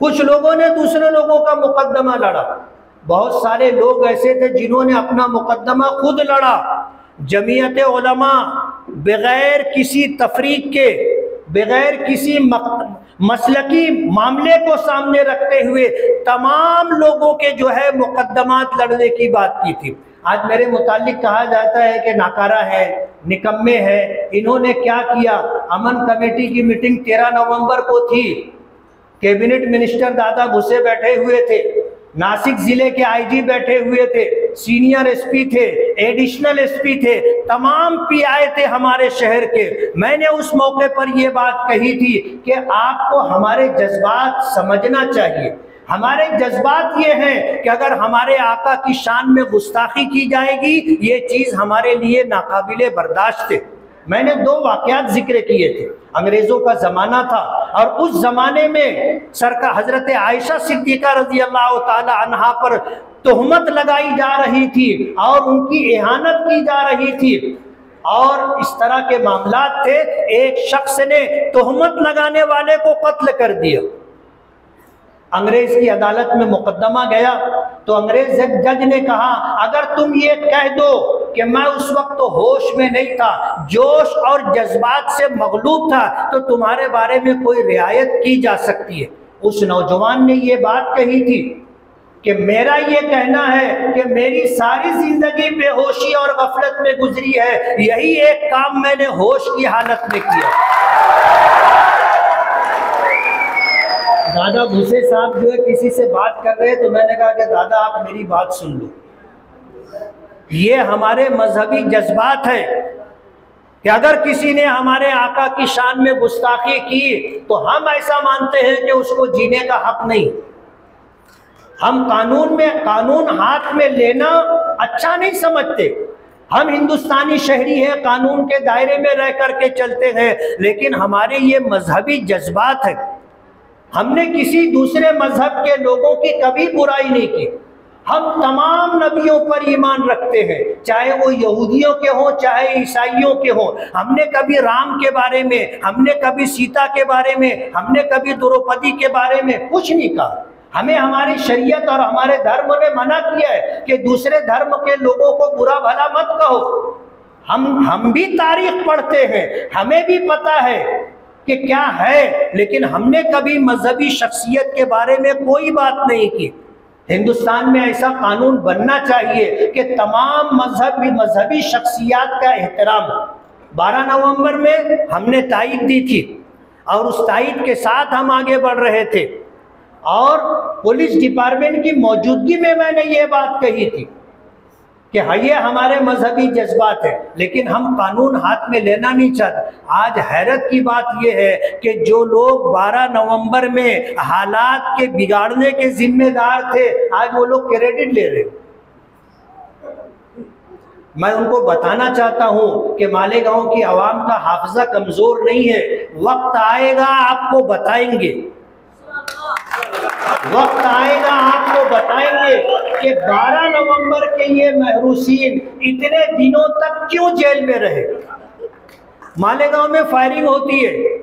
कुछ लोगों ने दूसरे लोगों का मुकदमा लड़ा। बहुत सारे लोग ऐसे थे जिन्होंने अपना मुकदमा खुद लड़ा। जमीयत उलमा बगैर किसी तफरीक के, बगैर किसी मसलकी मामले को सामने रखते हुए तमाम लोगों के जो है मुकदमात लड़ने की बात की थी। आज मेरे मुतालिक कहा जाता है कि नाकारा है, निकम्मे है। इन्होंने क्या किया, अमन कमेटी की मीटिंग 13 नवंबर को थी, कैबिनेट मिनिस्टर दादा भुसे बैठे हुए थे, नासिक जिले के आईजी बैठे हुए थे, सीनियर एसपी थे, एडिशनल एसपी थे, तमाम पीआई थे हमारे शहर के। मैंने उस मौके पर यह बात कही थी कि आपको हमारे जज्बात समझना चाहिए। हमारे जज्बात ये हैं कि अगर हमारे आका की शान में गुस्ताखी की जाएगी, ये चीज हमारे लिए नाकाबिले बर्दाश्त है। मैंने 2 वाकयात जिक्र किए थे। अंग्रेजों का जमाना था और उस जमाने में सरकार हजरत आयशा सिद्दीका रजी अल्लाह ताला अन्हा पर तोहमत लगाई जा रही थी और उनकी इहानत की जा रही थी और इस तरह के मामलात थे। एक शख्स ने तोहमत लगाने वाले को कत्ल कर दिया। अंग्रेज की अदालत में मुकदमा गया तो अंग्रेज जज ने कहा, अगर तुम ये कह दो कि मैं उस वक्त तो होश में नहीं था, जोश और जज्बात से मगलूब था, तो तुम्हारे बारे में कोई रियायत की जा सकती है। उस नौजवान ने ये बात कही थी कि मेरा ये कहना है कि मेरी सारी जिंदगी बेहोशी और गफलत में गुजरी है, यही एक काम मैंने होश की हालत में किया। दादा भूसे साहब जो है किसी से बात कर रहे हैं तो मैंने कहा कि दादा आप मेरी बात सुन लो। ये हमारे मजहबी जज्बात है कि अगर किसी ने हमारे आका की शान में गुस्ताखी की तो हम ऐसा मानते हैं कि उसको जीने का हक नहीं। हम कानून हाथ में लेना अच्छा नहीं समझते। हम हिंदुस्तानी शहरी हैं, कानून के दायरे में रह करके चलते हैं, लेकिन हमारे ये मजहबी जज्बात है। हमने किसी दूसरे मजहब के लोगों की कभी बुराई नहीं की। हम तमाम नबियों पर ईमान रखते हैं, चाहे वो यहूदियों के हों चाहे ईसाइयों के हों। हमने कभी राम के बारे में, हमने कभी सीता के बारे में, हमने कभी द्रौपदी के बारे में कुछ नहीं कहा। हमें हमारी शरीयत और हमारे धर्म ने मना किया है कि दूसरे धर्म के लोगों को बुरा भला मत कहो। हम भी तारीख पढ़ते हैं, हमें भी पता है कि क्या है, लेकिन हमने कभी मजहबी शख्सियत के बारे में कोई बात नहीं की। हिंदुस्तान में ऐसा कानून बनना चाहिए कि तमाम मजहबी शख्सियत का एहतराम। 12 नवंबर में हमने तायीद दी थी और उस तायीद के साथ हम आगे बढ़ रहे थे, और पुलिस डिपार्टमेंट की मौजूदगी में मैंने ये बात कही थी कि हाँ, ये हमारे मजहबी जज्बात है, लेकिन हम कानून हाथ में लेना नहीं चाहते। आज हैरत की बात यह है कि जो लोग 12 नवंबर में हालात के बिगाड़ने के जिम्मेदार थे, आज वो लोग क्रेडिट ले रहे। मैं उनको बताना चाहता हूं कि मालेगांव की आवाम का हाफजा कमजोर नहीं है। वक्त आएगा आपको बताएंगे, वक्त आएगा आपको बताएंगे कि 12 नवंबर के ये महरूसीन इतने दिनों तक क्यों जेल में रहे। मालेगांव में फायरिंग होती है,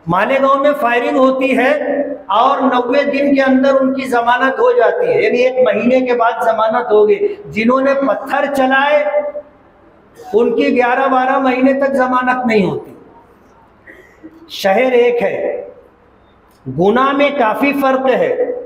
मालेगांव में फायरिंग होती है और 90 दिन के अंदर उनकी जमानत हो जाती है, यानी 1 महीने के बाद जमानत होगी। जिन्होंने पत्थर चलाए उनकी 11-12 महीने तक जमानत नहीं होती। शहर एक है, गुनाह में काफी फर्क है।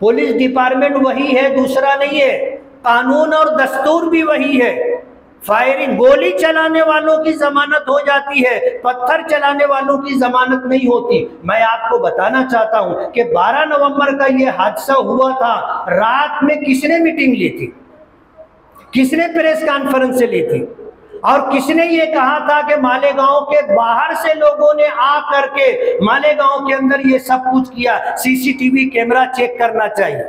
पुलिस डिपार्टमेंट वही है, दूसरा नहीं है। कानून और दस्तूर भी वही है। फायरिंग, गोली चलाने वालों की जमानत हो जाती है, पत्थर चलाने वालों की जमानत नहीं होती। मैं आपको बताना चाहता हूं कि 12 नवंबर का ये हादसा हुआ था, रात में किसने मीटिंग ली थी, किसने प्रेस कॉन्फ्रेंस ली थी, और किसने ये कहा था कि मालेगांव के बाहर से लोगों ने आ करके मालेगांव के अंदर ये सब कुछ किया, सीसीटीवी कैमरा चेक करना चाहिए।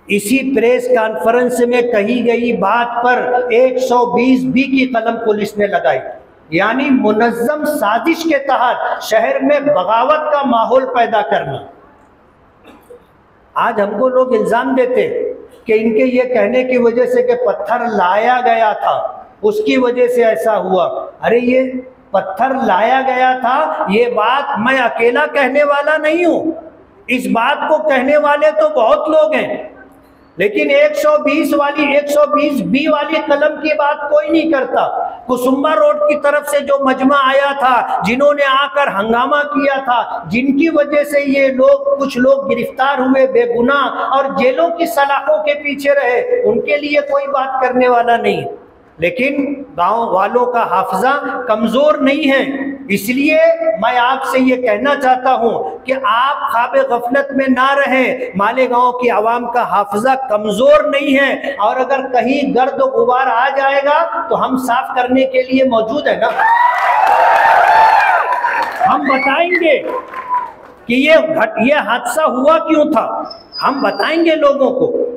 इसी प्रेस कॉन्फ्रेंस में कही गई बात पर 120 की कलम पुलिस ने लगाई, यानी मुनज्जम साजिश के तहत शहर में बगावत का माहौल पैदा करना। आज हमको लोग इल्जाम देते कि इनके ये कहने की वजह से कि पत्थर लाया गया था उसकी वजह से ऐसा हुआ। अरे ये पत्थर लाया गया था, ये बात मैं अकेला कहने वाला नहीं हूं। इस बात को कहने वाले तो बहुत लोग हैं, लेकिन 120 बी वाली कलम की बात कोई नहीं करता। कुसुम्बा रोड की तरफ से जो मजमा आया था, जिन्होंने आकर हंगामा किया था, जिनकी वजह से ये लोग, कुछ लोग गिरफ्तार हुए बेगुनाह और जेलों की सलाखों के पीछे रहे, उनके लिए कोई बात करने वाला नहीं। लेकिन गांव वालों का हाफजा कमजोर नहीं है। इसलिए मैं आपसे ये कहना चाहता हूं कि आप ख्वाब गफलत में ना रहें। मालेगांव की आवाम का हाफजा कमजोर नहीं है, और अगर कहीं गर्द गुबार आ जाएगा तो हम साफ करने के लिए मौजूद है ना। हम बताएंगे कि ये हादसा हुआ क्यों था, हम बताएंगे लोगों को।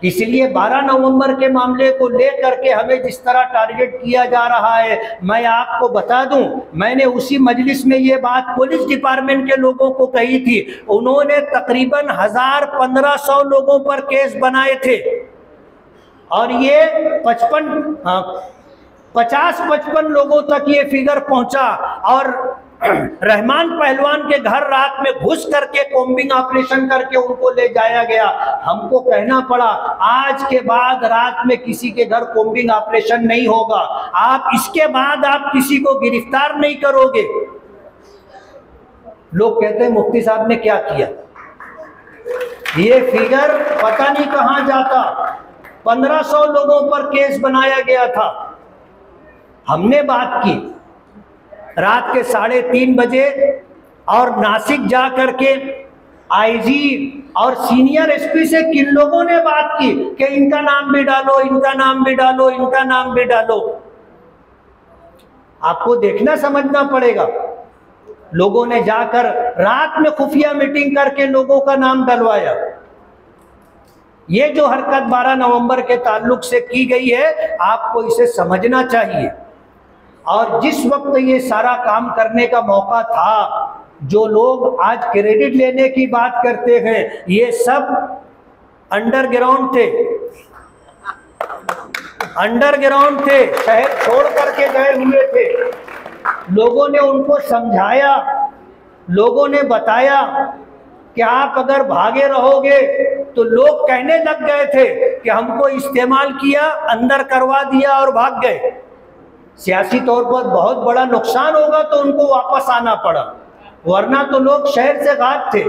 इसलिए 12 नवंबर के मामले को लेकर के हमें जिस तरह टारगेट किया जा रहा है, मैं आपको बता दूं, मैंने उसी मजलिस में ये बात पुलिस डिपार्टमेंट के लोगों को कही थी। उन्होंने तकरीबन 1000-1500 लोगों पर केस बनाए थे, और ये 50-55 लोगों तक ये फिगर पहुंचा। और रहमान पहलवान के घर रात में घुस करके कॉम्बिंग ऑपरेशन करके उनको ले जाया गया। हमको कहना पड़ा आज के बाद रात में किसी के घर कॉम्बिंग ऑपरेशन नहीं होगा, आप इसके बाद आप किसी को गिरफ्तार नहीं करोगे। लोग कहते हैं मुफ्ती साहब ने क्या किया, ये फिगर पता नहीं कहां जाता। 1500 लोगों पर केस बनाया गया था। हमने बात की रात के 3:30 बजे, और नासिक जा करके आईजी और सीनियर एसपी से किन लोगों ने बात की कि इनका नाम भी डालो, इनका नाम भी डालो, इनका नाम भी डालो। आपको देखना समझना पड़ेगा। लोगों ने जाकर रात में खुफिया मीटिंग करके लोगों का नाम डलवाया। ये जो हरकत 12 नवंबर के ताल्लुक से की गई है, आपको इसे समझना चाहिए। और जिस वक्त ये सारा काम करने का मौका था, जो लोग आज क्रेडिट लेने की बात करते हैं, ये सब अंडरग्राउंड थे, शहर छोड़ करके गए हुए थे। लोगों ने उनको समझाया, लोगों ने बताया कि आप अगर भागे रहोगे तो लोग कहने लग गए थे कि हमको इस्तेमाल किया, अंदर करवा दिया और भाग गए। सियासी तौर पर बहुत बड़ा नुकसान होगा तो उनको वापस आना पड़ा, वरना तो लोग शहर से गायब थे।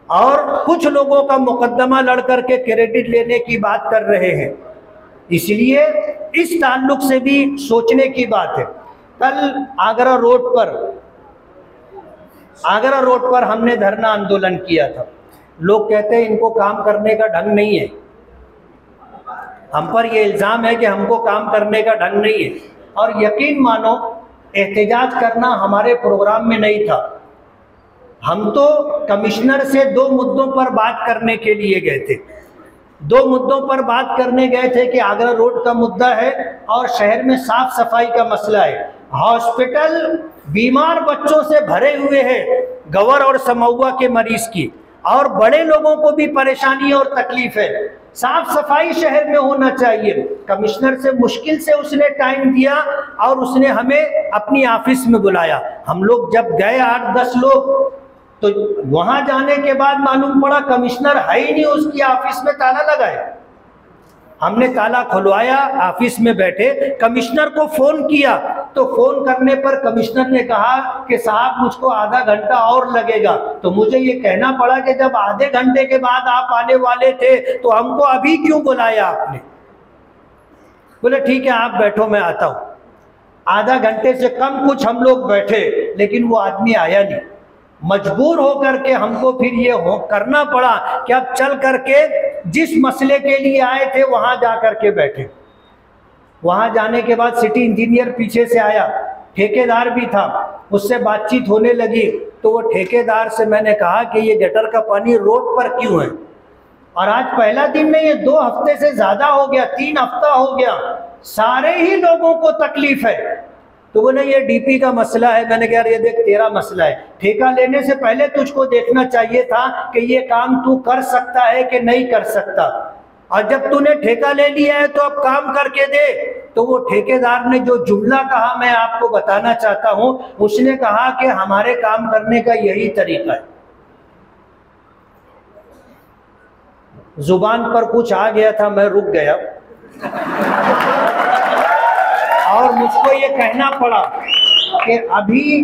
और कुछ लोगों का मुकदमा लड़ करके क्रेडिट लेने की बात कर रहे हैं। इसलिए इस ताल्लुक से भी सोचने की बात है। कल आगरा रोड पर हमने धरना आंदोलन किया था। लोग कहते हैं इनको काम करने का ढंग नहीं है, हम पर यह इल्ज़ाम है कि हमको काम करने का ढंग नहीं है। और यकीन मानो, एहतजाज करना हमारे प्रोग्राम में नहीं था। हम तो कमिश्नर से 2 मुद्दों पर बात करने के लिए गए थे। 2 मुद्दों पर बात करने गए थे कि आगरा रोड का मुद्दा है और शहर में साफ सफाई का मसला है। हॉस्पिटल बीमार बच्चों से भरे हुए हैं, गवर और समौआ के मरीज की, और बड़े लोगों को भी परेशानी और तकलीफ है। साफ सफाई शहर में होना चाहिए। कमिश्नर से मुश्किल से उसने टाइम दिया और उसने हमें अपनी ऑफिस में बुलाया। हम लोग जब गए 8-10 लोग, तो वहां जाने के बाद मालूम पड़ा कमिश्नर है ही नहीं, उसकी ऑफिस में ताला लगा है। हमने ताला खुलवाया, ऑफिस में बैठे, कमिश्नर को फोन किया तो फोन करने पर कमिश्नर ने कहा कि साहब मुझको आधा घंटा और लगेगा। तो मुझे ये कहना पड़ा कि जब आधे घंटे के बाद आप आने वाले थे तो हमको अभी क्यों बुलाया आपने? बोले ठीक है आप बैठो, मैं आता हूँ। आधा घंटे से कम कुछ हम लोग बैठे, लेकिन वो आदमी आया नहीं। मजबूर होकर के हमको फिर ये करना पड़ा कि अब चल करके जिस मसले के लिए आए थे वहां जा करके बैठे। वहां जाने के बाद सिटी इंजीनियर पीछे से आया, ठेकेदार भी था, उससे बातचीत होने लगी। तो वो ठेकेदार से मैंने कहा कि ये गटर का पानी रोड पर क्यों है? और आज पहला दिन नहीं, ये 2 हफ्ते से ज्यादा हो गया, 3 हफ्ता हो गया, सारे ही लोगों को तकलीफ है। तो बोले ये डीपी का मसला है। मैंने कहा ये देख तेरा मसला है, ठेका लेने से पहले तुझको देखना चाहिए था कि ये काम तू कर सकता है कि नहीं कर सकता, और जब तूने ठेका ले लिया है तो अब काम करके दे। तो वो ठेकेदार ने जो जुमला कहा मैं आपको बताना चाहता हूं, उसने कहा कि हमारे काम करने का यही तरीका है। जुबान पर कुछ आ गया था, मैं रुक गया और मुझको ये कहना पड़ा कि अभी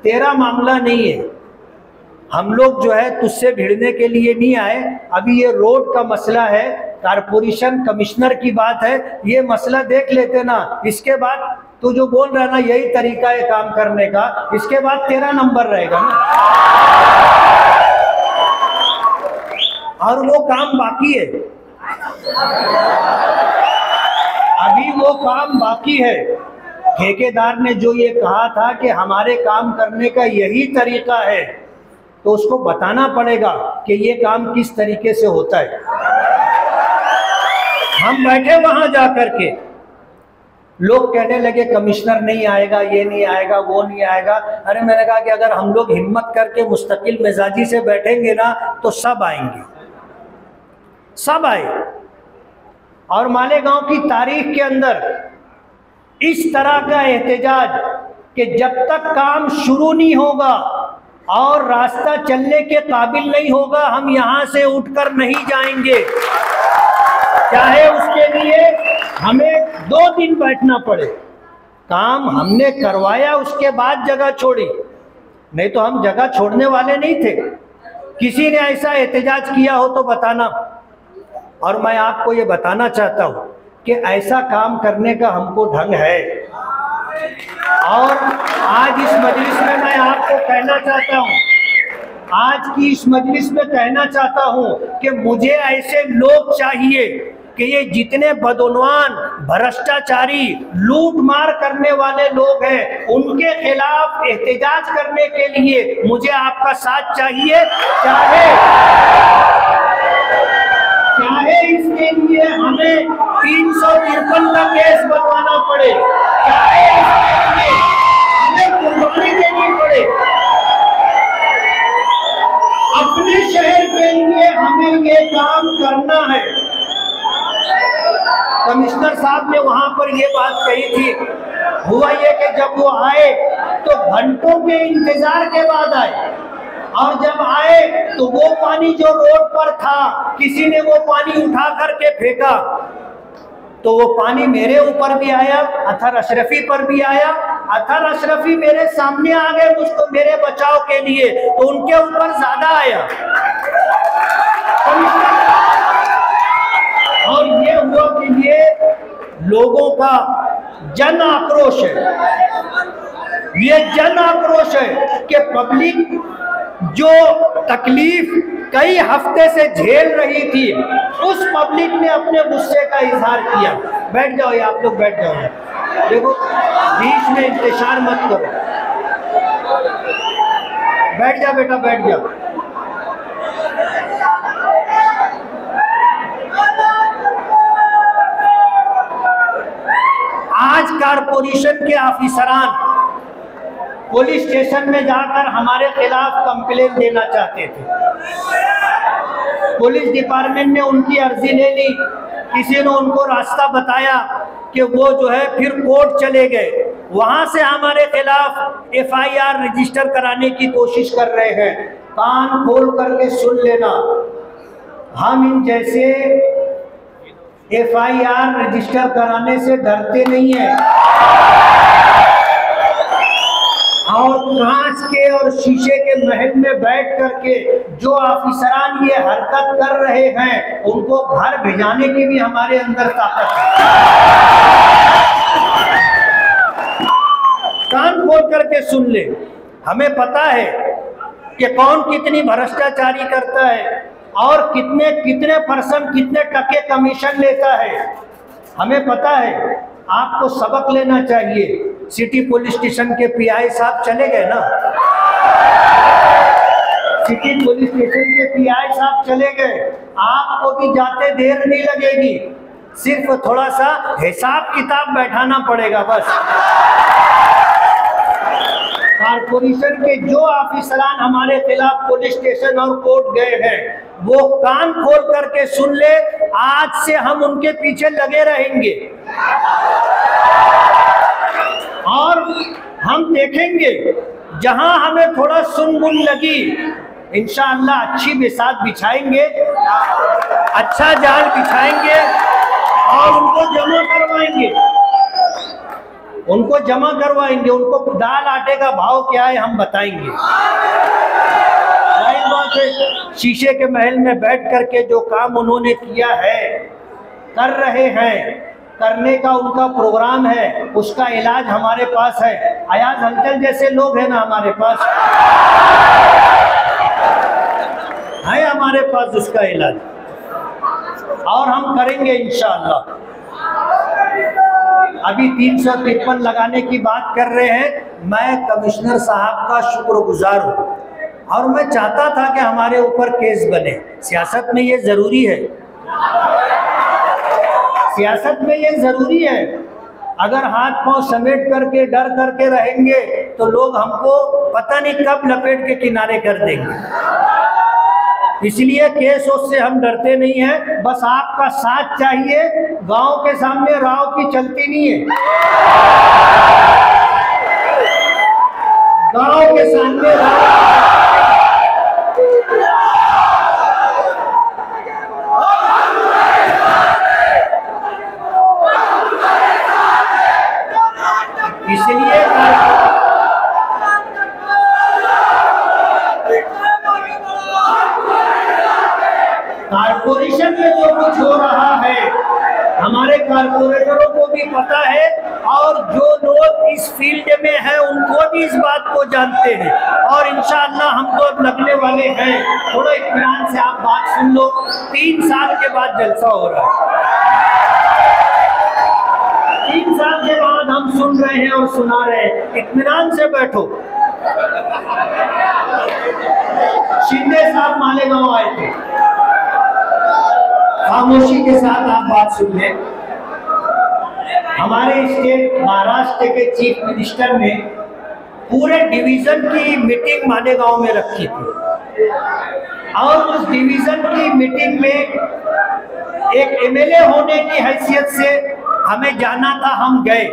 तेरा मामला नहीं है, हम लोग जो है तुझसे भिड़ने के लिए नहीं आए, अभी ये रोड का मसला है, कारपोरेशन कमिश्नर की बात है, ये मसला देख लेते ना, इसके बाद तू जो बोल रहा है ना यही तरीका है काम करने का, इसके बाद तेरा नंबर रहेगा ना। और वो काम बाकी है, अभी वो काम बाकी है। ठेकेदार ने जो ये कहा था कि हमारे काम करने का यही तरीका है, तो उसको बताना पड़ेगा कि ये काम किस तरीके से होता है। हम बैठे वहां जाकर के, लोग कहने लगे कमिश्नर नहीं आएगा, ये नहीं आएगा, वो नहीं आएगा। अरे मैंने कहा कि अगर हम लोग हिम्मत करके मुस्तकिल मिजाजी से बैठेंगे ना तो सब आएंगे, सब आए। और मालेगांव की तारीख के अंदर इस तरह का एहतजाज कि जब तक काम शुरू नहीं होगा और रास्ता चलने के काबिल नहीं होगा, हम यहां से उठकर नहीं जाएंगे, चाहे उसके लिए हमें 2 दिन बैठना पड़े। काम हमने करवाया, उसके बाद जगह छोड़ी, नहीं तो हम जगह छोड़ने वाले नहीं थे। किसी ने ऐसा एहतजाज किया हो तो बताना। और मैं आपको ये बताना चाहता हूँ कि ऐसा काम करने का हमको ढंग है। और आज इस मजलिस में मैं आपको कहना चाहता हूँ, आज की इस मजलिस में कहना चाहता हूँ कि मुझे ऐसे लोग चाहिए कि ये जितने बदउनवान, भ्रष्टाचारी, लूट मार करने वाले लोग हैं, उनके खिलाफ एहतजाज करने के लिए मुझे आपका साथ चाहिए। चाहे इसके लिए हमें 353 का केस बनवाना पड़े, चाहे इसके लिए हमें कुर्बानी देनी पड़े, अपने शहर के लिए हमें ये काम करना है। कमिश्नर साहब ने वहां पर ये बात कही थी। हुआ ये कि जब वो आए तो घंटों के इंतजार के बाद आए, और जब आए तो वो पानी जो रोड पर था, किसी ने वो पानी उठा करके फेंका, तो वो पानी मेरे ऊपर भी आया, अतहर अशरफी पर भी आया। अतहर अशरफी मेरे सामने आ गए मुझको मेरे बचाव के लिए, तो उनके ऊपर ज्यादा आया। और ये हुआ कि ये लोगों का जन आक्रोश है, ये जन आक्रोश है कि पब्लिक जो तकलीफ कई हफ्ते से झेल रही थी, उस पब्लिक ने अपने गुस्से का इजहार किया। बैठ जाओ, आप लोग बैठ जाओ, देखो बीच में इंतजार मत करो, बैठ जा बेटा, बैठ जाओ। आज कारपोरेशन के ऑफिसरान पुलिस स्टेशन में जाकर हमारे खिलाफ कंप्लेन देना चाहते थे। पुलिस डिपार्टमेंट ने उनकी अर्जी ले ली, किसी ने उनको रास्ता बताया कि वो जो है फिर कोर्ट चले गए, वहां से हमारे खिलाफ FIR रजिस्टर कराने की कोशिश कर रहे हैं। कान खोल करके सुन लेना, हम इन जैसे FIR रजिस्टर कराने से डरते नहीं है, और कांच के और शीशे के महल में बैठ करके जो ऑफिसरान ये हरकत कर रहे हैं, उनको घर भिजाने की भी हमारे अंदर ताकत है। कान खोल करके सुन ले, हमें पता है कि कौन कितनी भ्रष्टाचारी करता है और कितने कितने परसेंट, कितने टके कमीशन लेता है, हमें पता है। आपको सबक लेना चाहिए। सिटी पुलिस स्टेशन के PI साहब चले गए ना, सिटी पुलिस स्टेशन के PI साहब चले गए, आपको भी जाते देर नहीं लगेगी, सिर्फ थोड़ा सा हिसाब किताब बैठाना पड़ेगा बस। कारपोरेशन के जो ऑफिसरान हमारे खिलाफ पुलिस स्टेशन और कोर्ट गए हैं, वो कान खोल करके सुन ले, आज से हम उनके पीछे लगे रहेंगे और हम देखेंगे जहां हमें थोड़ा सुन-बुन लगी, इंशाअल्लाह अच्छी बिसात बिछाएंगे, अच्छा जाल बिछाएंगे और उनको जमा करवाएंगे, उनको दाल आटे का भाव क्या है हम बताएंगे। बात है, शीशे के महल में बैठ करके जो काम उन्होंने किया है, कर रहे हैं, करने का उनका प्रोग्राम है, उसका इलाज हमारे पास है। अयाज हलचल जैसे लोग हैं ना हमारे पास, है हमारे पास उसका इलाज, और हम करेंगे इंशाअल्लाह। अभी 353 लगाने की बात कर रहे हैं। मैं कमिश्नर साहब का शुक्रगुजार हूँ और मैं चाहता था कि हमारे ऊपर केस बने। सियासत में ये जरूरी है, सियासत में ये जरूरी है। अगर हाथ पांव समेट करके डर करके रहेंगे तो लोग हमको पता नहीं कब लपेट के किनारे कर देंगे। इसलिए केसों से हम डरते नहीं हैं, बस आपका साथ चाहिए। गांव के सामने राव की चलती नहीं है, गांव के सामने राव इसलिए कारपोरेशन में जो कुछ हो रहा है, हमारे कारपोरेटरों को भी पता है और जो लोग इस फील्ड में हैं उनको भी इस बात को जानते हैं। और इंशाअल्लाह हम तो अब लगने वाले हैं। थोड़ा इत्मीनान से आप बात सुन लो। 3 साल के बाद जलसा हो रहा है। 3 साल के बाद हम सुन रहे हैं और सुना रहे हैं। इत्मीनान से बैठो। शिंदे साहब मालेगांव आए थे। खामोशी के साथ आप बात सुन लें। हमारे स्टेट महाराष्ट्र के चीफ मिनिस्टर ने पूरे डिवीजन की मीटिंग मालेगांव में रखी थी और उस डिवीजन की मीटिंग में एक एमएलए होने की हैसियत से हमें जाना था। हम गए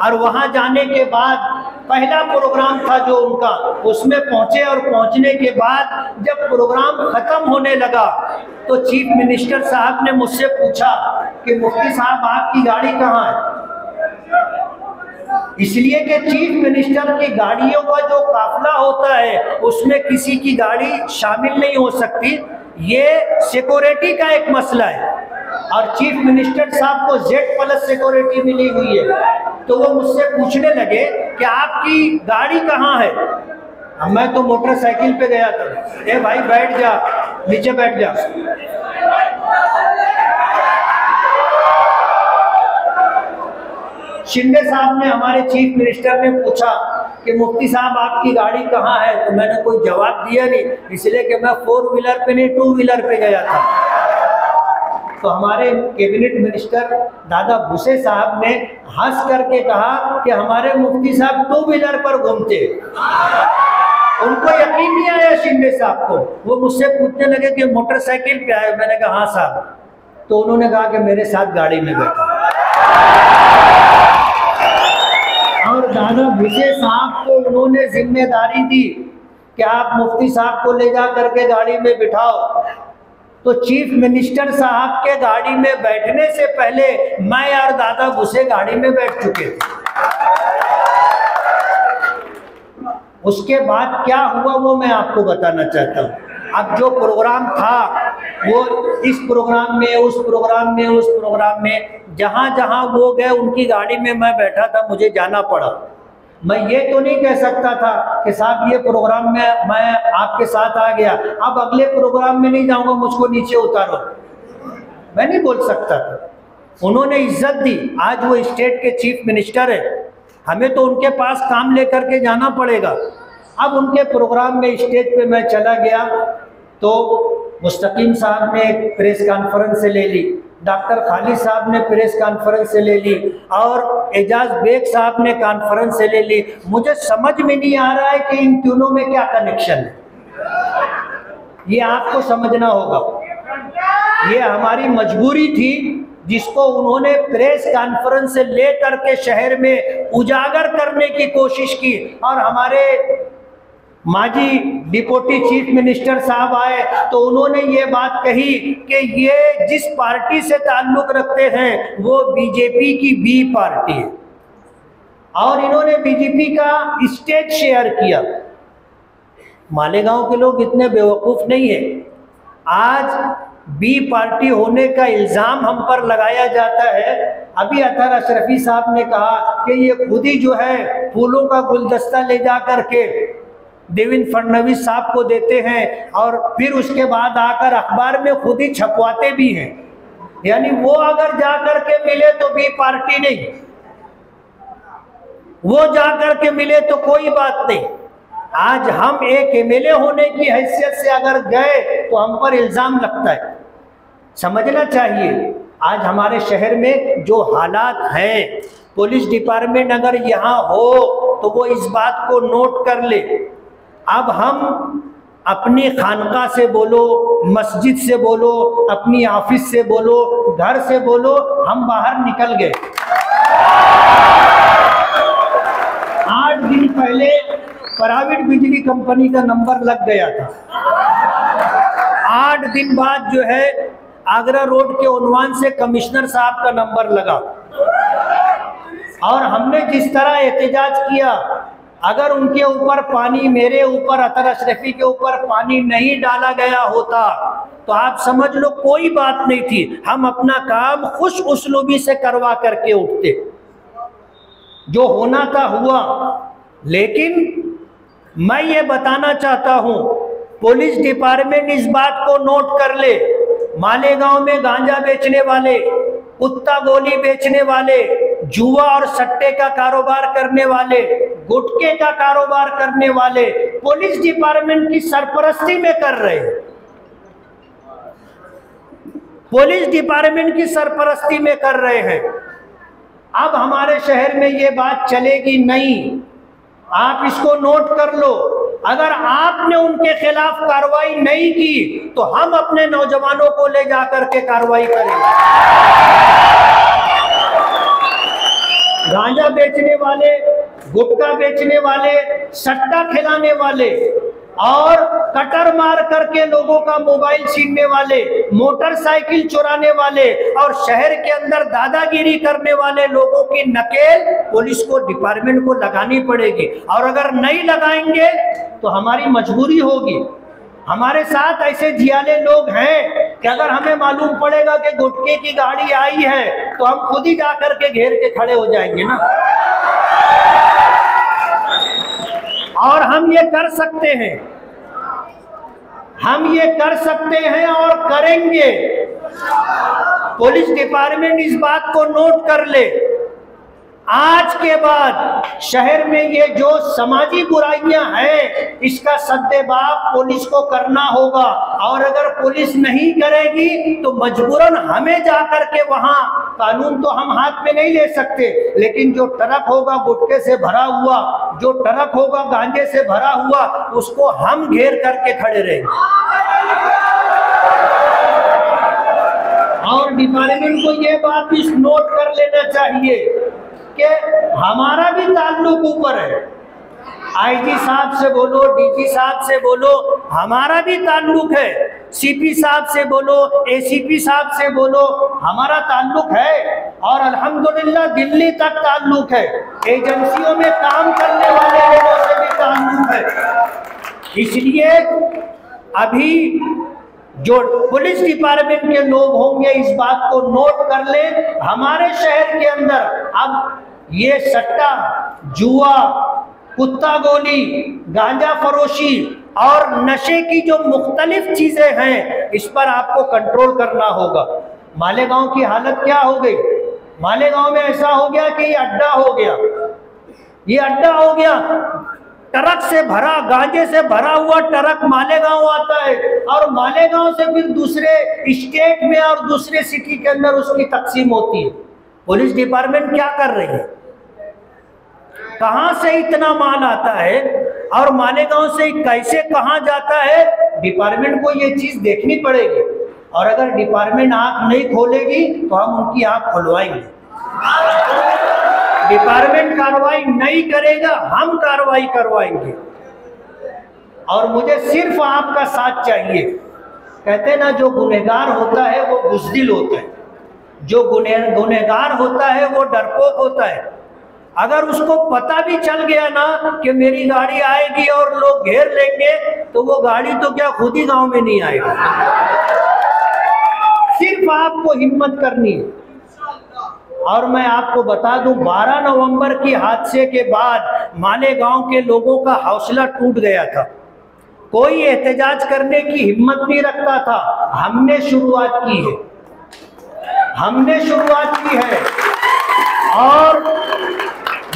और वहां जाने के बाद पहला प्रोग्राम था जो उनका, उसमें पहुंचे और पहुंचने के बाद जब प्रोग्राम खत्म होने लगा तो चीफ मिनिस्टर साहब ने मुझसे पूछा कि मुफ्ती साहब आपकी गाड़ी कहाँ है। इसलिए कि चीफ मिनिस्टर की गाड़ियों का जो काफिला होता है उसमें किसी की गाड़ी शामिल नहीं हो सकती। ये सिक्योरिटी का एक मसला है और चीफ मिनिस्टर साहब को Z+ सिक्योरिटी मिली हुई है। तो वो मुझसे पूछने लगे कि आपकी गाड़ी कहाँ है। मैं तो मोटरसाइकिल पे गया था। ए भाई बैठ जा, नीचे बैठ जा। शिंदे साहब ने, हमारे चीफ मिनिस्टर ने पूछा कि मुफ्ती साहब आपकी गाड़ी कहाँ है। तो मैंने कोई जवाब दिया नहीं, इसलिए कि मैं 4 व्हीलर पे नहीं 2 व्हीलर पे गया था। तो हमारे कैबिनेट मिनिस्टर दादा भूसे साहब ने हंस करके कहा कि हमारे मुफ्ती साहब 2 व्हीलर पर घूमते। उनको यकीन नहीं आया शिंदे साहब को। वो मुझसे पूछने लगे कि मोटरसाइकिल पे आए। मैंने कहा हाँ साहब। तो उन्होंने कहा कि मेरे साथ गाड़ी में बैठो। और दादा भूसे साहब को उन्होंने जिम्मेदारी दी कि आप मुफ्ती साहब को ले जा करके गाड़ी में बिठाओ। तो चीफ मिनिस्टर साहब के गाड़ी में बैठने से पहले मैं और दादा भूसे गाड़ी में बैठ चुके थे। उसके बाद क्या हुआ वो मैं आपको बताना चाहता हूँ। अब जो प्रोग्राम था वो इस प्रोग्राम में, उस प्रोग्राम में, उस प्रोग्राम में, जहाँ जहाँ वो गए उनकी गाड़ी में मैं बैठा था, मुझे जाना पड़ा। मैं ये तो नहीं कह सकता था कि साहब ये प्रोग्राम में मैं आपके साथ आ गया, अब अगले प्रोग्राम में नहीं जाऊंगा, मुझको नीचे उतारो। मैं नहीं बोल सकता था। उन्होंने इज्जत दी। आज वो स्टेट के चीफ मिनिस्टर है, हमें तो उनके पास काम लेकर के जाना पड़ेगा। अब उनके प्रोग्राम में स्टेज पे मैं चला गया तो मुस्तकीम साहब ने एक प्रेस कॉन्फ्रेंस से ले ली, डॉक्टर खालिद साहब ने प्रेस कॉन्फ्रेंस से ले ली और एजाज बेग साहब ने कॉन्फ्रेंस से ले ली। मुझे समझ में नहीं आ रहा है कि इन तीनों में क्या कनेक्शन है। ये आपको समझना होगा। ये हमारी मजबूरी थी जिसको उन्होंने प्रेस कॉन्फ्रेंस से ले करके शहर में उजागर करने की कोशिश की। और हमारे माजी डिप्टी चीफ मिनिस्टर साहब आए तो उन्होंने ये बात कही कि ये जिस पार्टी से ताल्लुक रखते हैं वो बीजेपी की बी पार्टी है। और इन्होंने बीजेपी का स्टेज शेयर किया। मालेगांव के लोग इतने बेवकूफ़ नहीं है। आज बी पार्टी होने का इल्ज़ाम हम पर लगाया जाता है। अभी अतहर अशरफी साहब ने कहा कि ये खुद ही जो है फूलों का गुलदस्ता ले जा करके देवेंद्र फडणवीस साहब को देते हैं और फिर उसके बाद आकर अखबार में खुद ही छपवाते भी हैं। यानी वो अगर जा करके मिले तो बी पार्टी नहीं, वो जा करके मिले तो कोई बात नहीं। आज हम एक एमएलए होने की हैसियत से अगर गए तो हम पर इल्ज़ाम लगता है। समझना चाहिए आज हमारे शहर में जो हालात हैं, पुलिस डिपार्टमेंट अगर यहाँ हो तो वो इस बात को नोट कर ले। अब हम अपनी खानका से बोलो, मस्जिद से बोलो, अपनी ऑफिस से बोलो, घर से बोलो, हम बाहर निकल गए। 8 दिन पहले प्राइवेट बिजली कंपनी का नंबर लग गया था। 8 दिन बाद जो है आगरा रोड के उन्वान से कमिश्नर साहब का नंबर लगा। और हमने जिस तरह एहतजाज किया अगर उनके ऊपर पानी, मेरे ऊपर अतर अशरफी के ऊपर पानी नहीं डाला गया होता तो आप समझ लो कोई बात नहीं थी, हम अपना काम खुश उस्लूबी से करवा करके उठते, जो होना था हुआ। लेकिन मैं ये बताना चाहता हूं, पुलिस डिपार्टमेंट इस बात को नोट कर ले, मालेगांव में गांजा बेचने वाले, कुत्ता गोली बेचने वाले, जुआ और सट्टे का कारोबार करने वाले, गुटखे का कारोबार करने वाले पुलिस डिपार्टमेंट की सरपरस्ती में कर रहे हैं, पुलिस डिपार्टमेंट की सरपरस्ती में कर रहे हैं। अब हमारे शहर में ये बात चलेगी नहीं, आप इसको नोट कर लो। अगर आपने उनके खिलाफ कार्रवाई नहीं की तो हम अपने नौजवानों को ले जाकर के कार्रवाई करेंगे। गांजा बेचने वाले, गुटखा बेचने वाले, सट्टा खिलाने वाले और कटर मार करके लोगों का मोबाइल छीनने वाले, मोटरसाइकिल चुराने वाले और शहर के अंदर दादागिरी करने वाले लोगों की नकेल पुलिस को, डिपार्टमेंट को लगानी पड़ेगी। और अगर नहीं लगाएंगे तो हमारी मजबूरी होगी। हमारे साथ ऐसे जियाले लोग हैं कि अगर हमें मालूम पड़ेगा कि गुटखे की गाड़ी आई है तो हम खुद ही जाकर के घेर के खड़े हो जाएंगे ना। और हम ये कर सकते हैं, हम ये कर सकते हैं और करेंगे। पुलिस डिपार्टमेंट इस बात को नोट कर ले, आज के बाद शहर में ये जो समाजी बुराइयां हैं इसका सद्देबाब पुलिस को करना होगा। और अगर पुलिस नहीं करेगी तो मजबूरन हमें जाकर के वहां, कानून तो हम हाथ में नहीं ले सकते, लेकिन जो ट्रक होगा गुटखे से भरा हुआ, जो ट्रक होगा गांजे से भरा हुआ, उसको हम घेर करके खड़े रहेंगे। और डिपार्टमेंट को ये बात भी नोट कर लेना चाहिए कि हमारा भी ताल्लुक ऊपर है। आईजी साहब से बोलो, डीजी साहब से बोलो, हमारा भी ताल्लुक है। सीपी साहब से बोलो, एसीपी साहब से बोलो, हमारा ताल्लुक है। और अल्हम्दुलिल्लाह दिल्ली तक ताल्लुक है, एजेंसियों में काम करने वाले लोगों से भी ताल्लुक है। इसलिए अभी जो पुलिस डिपार्टमेंट के लोग होंगे इस बात को नोट कर ले, हमारे शहर के अंदर अब ये सट्टा, जुआ, कुत्ता गोली, गांजा फरोशी और नशे की जो मुख्तलिफ चीजें हैं इस पर आपको कंट्रोल करना होगा। मालेगांव की हालत क्या हो गई? मालेगांव में ऐसा हो गया कि ये अड्डा हो गया, ये अड्डा हो गया। ट्रक से भरा, गांजे से भरा हुआ ट्रक मालेगांव आता है और मालेगांव से फिर दूसरे स्टेट में और दूसरे सिटी के अंदर उसकी तकसीम होती है। पुलिस डिपार्टमेंट क्या कर रही है? कहां से इतना माल आता है और मालेगांव से कैसे कहां जाता है? डिपार्टमेंट को ये चीज देखनी पड़ेगी। और अगर डिपार्टमेंट आंख नहीं खोलेगी तो हम उनकी आंख खुलवाएंगे। डिपार्टमेंट कार्रवाई नहीं करेगा, हम कार्रवाई करवाएंगे। और मुझे सिर्फ आपका साथ चाहिए। कहते हैं ना, जो गुनहगार होता है वो बुज़दिल होता है, जो गुनहगार होता है वो डरपोक होता है। अगर उसको पता भी चल गया ना कि मेरी गाड़ी आएगी और लोग घेर लेंगे तो वो गाड़ी तो क्या खुद ही गांव में नहीं आएगा। सिर्फ आपको हिम्मत करनी है। और मैं आपको बता दूं, 12 नवंबर की हादसे के बाद मालेगांव के लोगों का हौसला टूट गया था। कोई एहतजाज करने की हिम्मत नहीं रखता था। हमने शुरुआत की है, हमने शुरुआत की है। और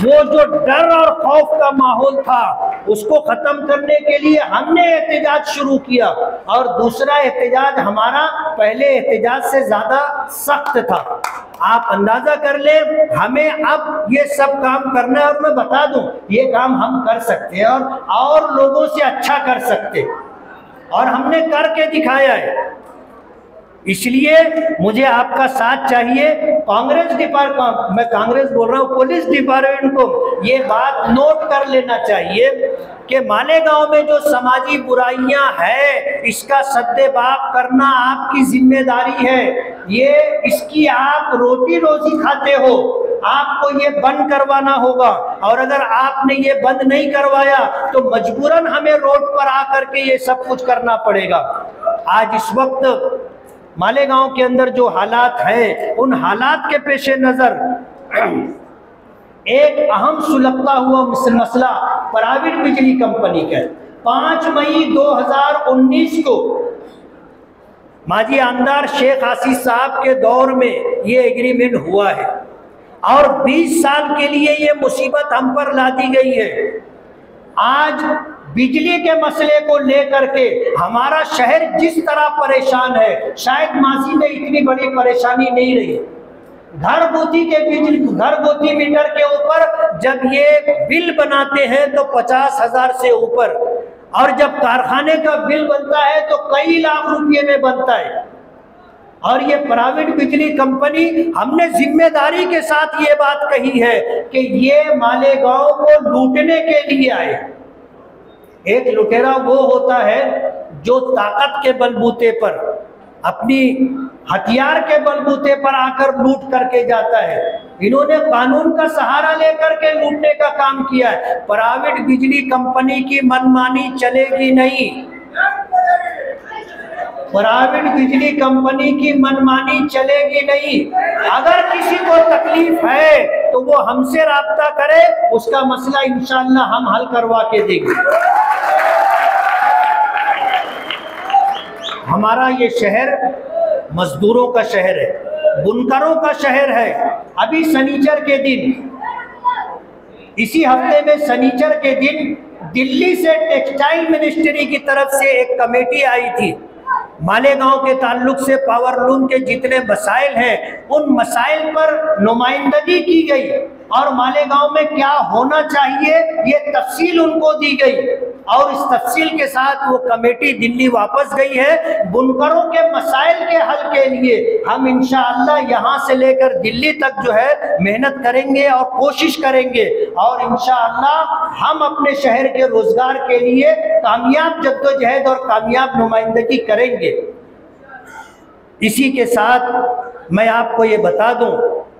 वो जो डर और खौफ का माहौल था उसको खत्म करने के लिए हमने एहतजाज शुरू किया। और दूसरा एहतजाज हमारा पहले एहतजाज से ज्यादा सख्त था। आप अंदाजा कर ले, हमें अब ये सब काम करना है। और मैं बता दूं, ये काम हम कर सकते हैं और लोगों से अच्छा कर सकते, और हमने करके दिखाया है। इसलिए मुझे आपका साथ चाहिए। कांग्रेस डिपार्टमेंट, मैं कांग्रेस बोल रहा हूँ, पुलिस डिपार्टमेंट को ये बात नोट कर लेना चाहिए कि मालेगांव में जो समाजी बुराइयां हैं इसका सद्देबाब करना आपकी जिम्मेदारी है। ये इसकी आप रोटी रोजी खाते हो, आपको ये बंद करवाना होगा। और अगर आपने ये बंद नहीं करवाया तो मजबूरन हमें रोड पर आकर के ये सब कुछ करना पड़ेगा। आज इस वक्त मालेगांव के अंदर जो हालात हैं, उन हालात के पेश नजर एक अहम सुलगता हुआ मसला प्राइवेट बिजली कंपनी का 5 मई 2019 को माजी आमदार शेख आसिफ साहब के दौर में ये एग्रीमेंट हुआ है और 20 साल के लिए ये मुसीबत हम पर ला दी गई है। आज बिजली के मसले को लेकर के हमारा शहर जिस तरह परेशान है, शायद माजी में इतनी बड़ी परेशानी नहीं रही। घरगुती के बिजली, घरगुती मीटर के ऊपर जब ये बिल बनाते हैं तो 50,000 से ऊपर, और जब कारखाने का बिल बनता है तो कई लाख रुपए में बनता है। और ये प्राइवेट बिजली कंपनी, हमने जिम्मेदारी के साथ ये बात कही है कि ये मालेगांव को लूटने के लिए आए। एक लुटेरा वो होता है जो ताकत के बलबूते पर, अपनी हथियार के बलबूते पर आकर लूट करके जाता है। इन्होंने कानून का सहारा लेकर के लूटने का काम किया है। प्राइवेट बिजली कंपनी की मनमानी चलेगी नहीं। प्राइवेट बिजली कंपनी की मनमानी चलेगी नहीं। अगर किसी को तकलीफ है तो वो हमसे राब्ता करे, उसका मसला इंशाअल्लाह हम हल करवा के देंगे। हमारा ये शहर मजदूरों का शहर है, बुनकरों का शहर है। अभी शनिचर के दिन, इसी हफ्ते में शनिचर के दिन दिल्ली से टेक्सटाइल मिनिस्ट्री की तरफ से एक कमेटी आई थी। मालेगांव के ताल्लुक से पावर लूम के जितने मसाइल हैं, उन मसाइल पर नुमाइंदगी की गई और मालेगांव में क्या होना चाहिए ये तफसील उनको दी गई। और इस तफसील के साथ वो कमेटी दिल्ली वापस गई है। बुनकरों के मसाइल के हल के लिए हम इंशाअल्लाह यहाँ से लेकर दिल्ली तक जो है मेहनत करेंगे और कोशिश करेंगे, और इंशाअल्लाह हम अपने शहर के रोजगार के लिए कामयाब जद्दोजहद और कामयाब नुमाइंदगी करेंगे। इसी के साथ मैं आपको ये बता दूं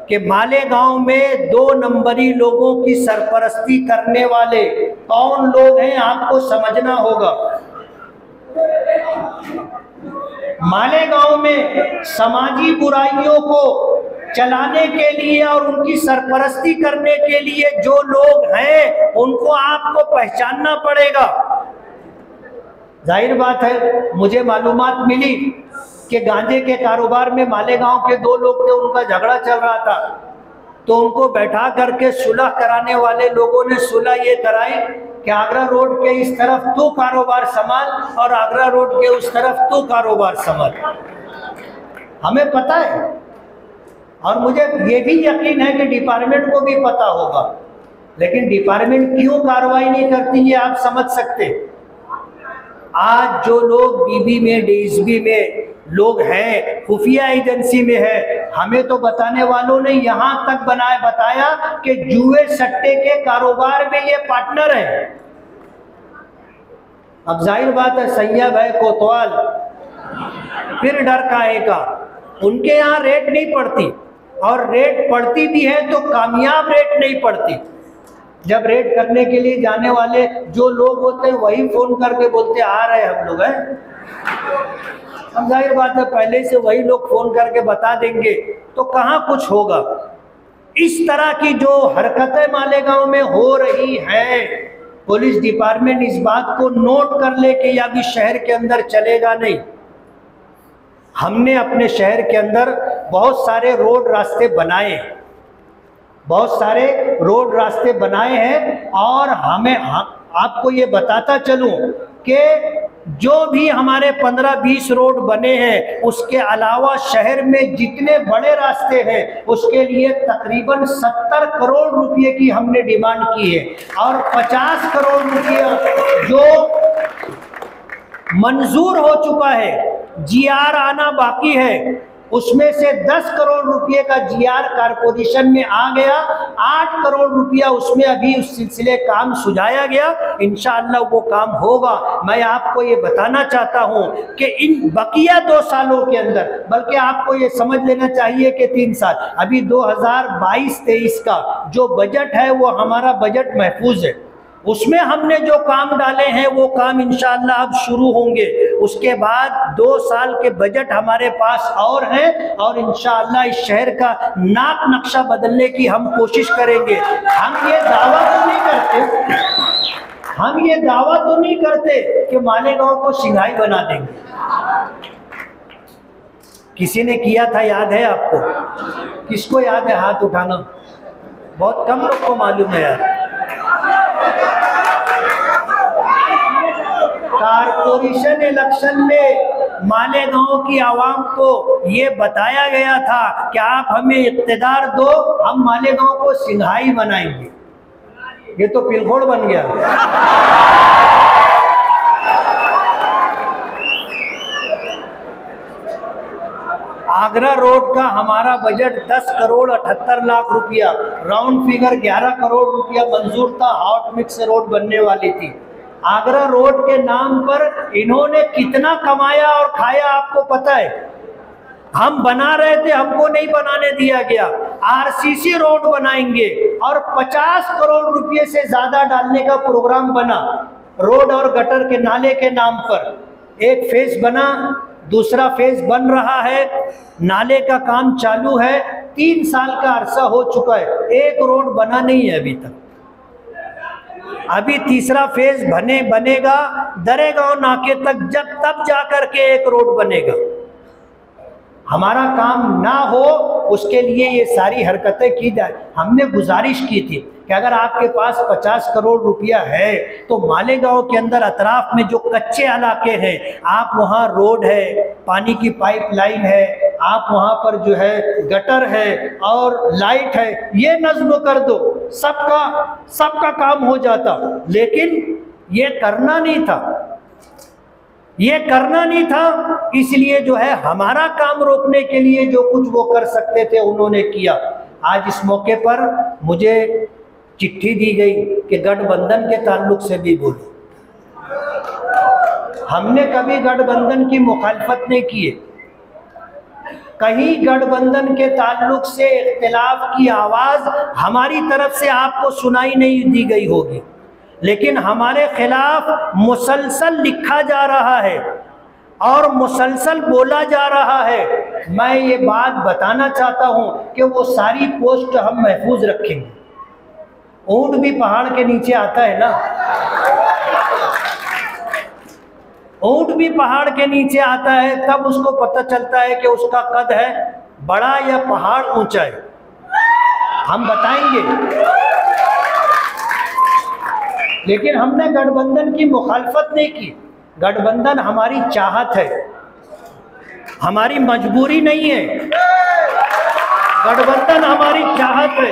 कि मालेगांव में 2 नंबरी लोगों की सरपरस्ती करने वाले कौन लोग हैं, आपको समझना होगा। मालेगांव में समाजी बुराइयों को चलाने के लिए और उनकी सरपरस्ती करने के लिए जो लोग हैं, उनको आपको पहचानना पड़ेगा। जाहिर बात है, मुझे मालूमात मिली कि गांजे के कारोबार में मालेगांव के 2 लोग थे, उनका झगड़ा चल रहा था, तो उनको बैठा करके सुलह कराने वाले लोगों ने सुलह ये कराई कि आगरा रोड के इस तरफ तू कारोबार संभाल और आगरा रोड के उस तरफ तू कारोबार संभाल। हमें पता है और मुझे ये भी यकीन है कि डिपार्टमेंट को भी पता होगा, लेकिन डिपार्टमेंट क्यों कार्रवाई नहीं करती है आप समझ सकते। आज जो लोग बीबी में, डीएसबी में लोग हैं, खुफिया एजेंसी में है, हमें तो बताने वालों ने यहाँ तक बताया कि जुए सट्टे के कारोबार में ये पार्टनर है। अब जाहिर बात है, सैयद भाई कोतवाल फिर डर काहेगा, उनके यहाँ रेट नहीं पड़ती, और रेट पड़ती भी है तो कामयाब रेट नहीं पड़ती। जब रेड करने के लिए जाने वाले जो लोग होते हैं वही फोन करके बोलते आ रहे हम लोग हैं। अब जाहिर बात है, पहले से वही लोग फोन करके बता देंगे तो कहाँ कुछ होगा। इस तरह की जो हरकतें मालेगांव में हो रही हैं, पुलिस डिपार्टमेंट इस बात को नोट कर ले कि अभी शहर के अंदर चलेगा नहीं। हमने अपने शहर के अंदर बहुत सारे रोड रास्ते बनाए, बहुत सारे रोड रास्ते बनाए हैं, और आपको ये बताता चलूं कि जो भी हमारे 15-20 रोड बने हैं, उसके अलावा शहर में जितने बड़े रास्ते हैं उसके लिए तकरीबन 70 करोड़ रुपए की हमने डिमांड की है, और 50 करोड़ रुपये जो मंजूर हो चुका है, जीआर आना बाकी है। उसमें से 10 करोड़ रुपए का जीआर कारपोरेशन में आ गया, 8 करोड़ रुपया उसमें अभी उस सिलसिले काम सुझाया गया, इंशाअल्लाह वो काम होगा। मैं आपको ये बताना चाहता हूँ कि इन बकिया 2 सालों के अंदर, बल्कि आपको ये समझ लेना चाहिए कि 3 साल, अभी 2022-23 का जो बजट है वो हमारा बजट महफूज है, उसमें हमने जो काम डाले हैं वो काम इंशाअल्लाह अब शुरू होंगे। उसके बाद 2 साल के बजट हमारे पास और हैं और इंशाअल्लाह इस शहर का नाक नक्शा बदलने की हम कोशिश करेंगे। हम ये दावा तो नहीं करते कि मालेगांव को सिंघाई बना देंगे। किसी ने किया था, याद है आपको? किसको याद है? हाथ उठाना। बहुत कम लोग को मालूम है यार। कारपोरेशन इलेक्शन में मालेगांव की आवाम को ये बताया गया था कि आप हमें इख्तिदार दो, हम मालेगांव को सिंघाई बनाएंगे। ये तो पिलखोड़ बन गया। आगरा रोड का हमारा बजट 10 करोड़ 78 लाख रुपया, राउंड फिगर 11 करोड़ रुपया मंजूर था। हॉट मिक्स रोड बनने वाली थी। आगरा रोड के नाम पर इन्होंने कितना कमाया और खाया आपको पता है? हम बना रहे थे, हमको नहीं बनाने दिया गया। आरसीसी रोड बनाएंगे और 50 करोड़ रुपये से ज्यादा डालने का प्रोग्राम बना। रोड और गटर के नाले के नाम पर एक फेज बना, दूसरा फेज बन रहा है, नाले का काम चालू है। 3 साल का अरसा हो चुका है, एक रोड बना नहीं है अभी तक। अभी तीसरा फेज बनेगा दरेगांव नाके तक, तब जाकर के एक रोड बनेगा। हमारा काम ना हो उसके लिए ये सारी हरकतें की जाए। हमने गुजारिश की थी कि अगर आपके पास 50 करोड़ रुपया है तो मालेगांव के अंदर अतराफ में जो कच्चे इलाके हैं, आप वहाँ रोड है, पानी की पाइपलाइन है, आप वहाँ पर जो है गटर है और लाइट है, ये नज़्म कर दो, सबका काम हो जाता। लेकिन ये करना नहीं था, इसलिए जो है हमारा काम रोकने के लिए जो कुछ वो कर सकते थे उन्होंने किया। आज इस मौके पर मुझे चिट्ठी दी गई कि गठबंधन के ताल्लुक से भी बोलो। हमने कभी गठबंधन की मुखालफत नहीं की है। कहीं गठबंधन के ताल्लुक से इख्तिलाफ की आवाज़ हमारी तरफ से आपको सुनाई नहीं दी गई होगी, लेकिन हमारे खिलाफ मुसलसल लिखा जा रहा है और मुसलसल बोला जा रहा है। मैं ये बात बताना चाहता हूँ कि वो सारी पोस्ट हम महफूज रखेंगे। ऊंट भी पहाड़ के नीचे आता है ना, ऊंट भी पहाड़ के नीचे आता है, तब उसको पता चलता है कि उसका कद है बड़ा या पहाड़ ऊंचा है। हम बताएंगे, लेकिन हमने गठबंधन की मुखालफत नहीं की। गठबंधन हमारी चाहत है, हमारी मजबूरी नहीं है। गठबंधन हमारी चाहत है,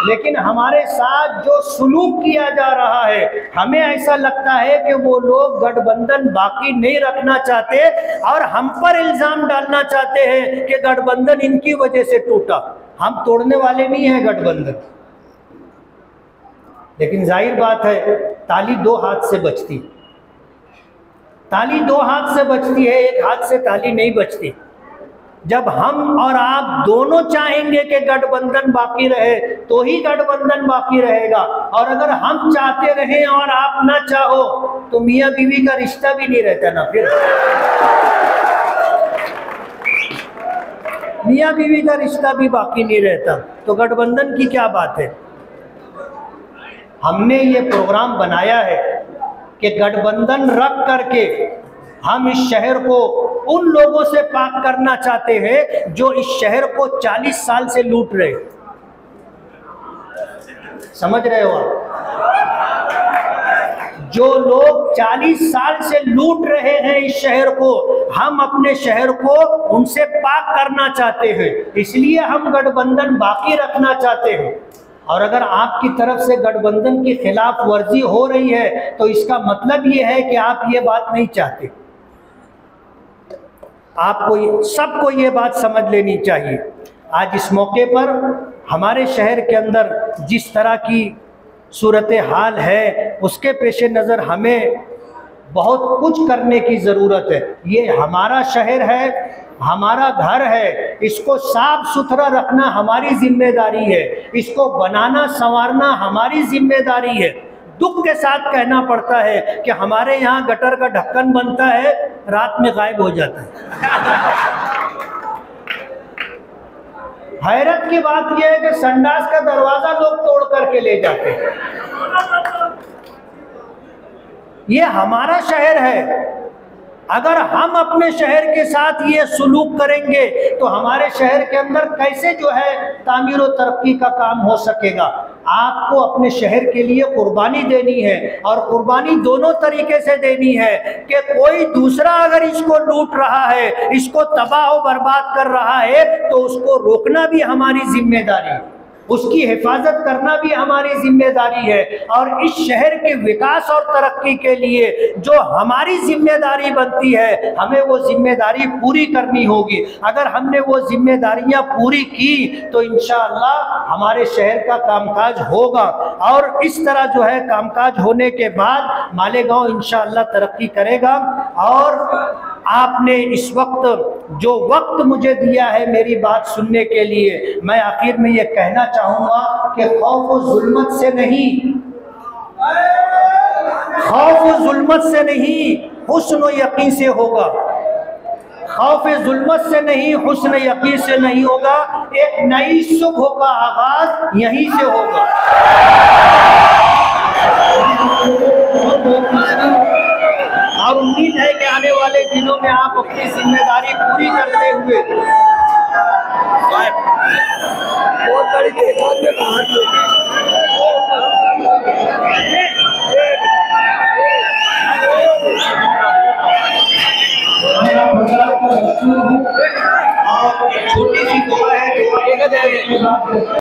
लेकिन हमारे साथ जो सुलूक किया जा रहा है, हमें ऐसा लगता है कि वो लोग गठबंधन बाकी नहीं रखना चाहते और हम पर इल्जाम डालना चाहते हैं कि गठबंधन इनकी वजह से टूटा। हम तोड़ने वाले नहीं हैं गठबंधन, लेकिन जाहिर बात है ताली 2 हाथ से बजती, ताली 2 हाथ से बजती है, एक हाथ से ताली नहीं बजती। जब हम और आप दोनों चाहेंगे कि गठबंधन बाकी रहे तो ही गठबंधन बाकी रहेगा, और अगर हम चाहते रहें और आप ना चाहो तो मियाँ बीवी का रिश्ता भी नहीं रहता ना, फिर मियाँ बीवी का रिश्ता भी बाकी नहीं रहता, तो गठबंधन की क्या बात है। हमने ये प्रोग्राम बनाया है कि गठबंधन रख करके हम इस शहर को उन लोगों से पाक करना चाहते हैं जो इस शहर को 40 साल से लूट रहे। समझ रहे हो आप? जो लोग 40 साल से लूट रहे हैं इस शहर को, हम अपने शहर को उनसे पाक करना चाहते हैं, इसलिए हम गठबंधन बाकी रखना चाहते हैं। और अगर आपकी तरफ से गठबंधन की खिलाफ वर्जी हो रही है तो इसका मतलब ये है कि आप ये बात नहीं चाहते। आपको सबको ये बात समझ लेनी चाहिए। आज इस मौके पर हमारे शहर के अंदर जिस तरह की सूरत हाल है, उसके पेश नज़र हमें बहुत कुछ करने की ज़रूरत है। ये हमारा शहर है, हमारा घर है, इसको साफ सुथरा रखना हमारी जिम्मेदारी है, इसको बनाना संवारना हमारी जिम्मेदारी है। दुख के साथ कहना पड़ता है कि हमारे यहाँ गटर का ढक्कन बनता है, रात में गायब हो जाता है। हैरत की बात यह है कि संडास का दरवाजा लोग तोड़ करके ले जाते हैं। ये हमारा शहर है। अगर हम अपने शहर के साथ ये सुलूक करेंगे तो हमारे शहर के अंदर कैसे जो है तामीर और तरक्की का काम हो सकेगा। आपको अपने शहर के लिए कुर्बानी देनी है, और कुर्बानी दोनों तरीके से देनी है कि कोई दूसरा अगर इसको लूट रहा है, इसको तबाह और बर्बाद कर रहा है, तो उसको रोकना भी हमारी जिम्मेदारी है, उसकी हिफाजत करना भी हमारी जिम्मेदारी है। और इस शहर के विकास और तरक्की के लिए जो हमारी जिम्मेदारी बनती है, हमें वो जिम्मेदारी पूरी करनी होगी। अगर हमने वो जिम्मेदारियां पूरी की तो इंशाअल्लाह हमारे शहर का कामकाज होगा, और इस तरह जो है कामकाज होने के बाद मालेगांव इंशाअल्लाह तरक्की करेगा। और आपने इस वक्त जो वक्त मुझे दिया है मेरी बात सुनने के लिए, मैं आखिर में ये कहना चाहूँगा कि खौफ जुल्मत से नहीं, खौफ जुल्मत से नहीं, हुस्न यकीन से होगा। खौफ जुल्मत से नहीं, हुस्न यकीन से नहीं होगा। एक नई सुबह का आगाज यहीं से होगा। और उम्मीद है कि आने वाले दिनों में आप अपनी जिम्मेदारी पूरी करते हुए बहुत बड़ी तादाद में छोटी सी दुआ है।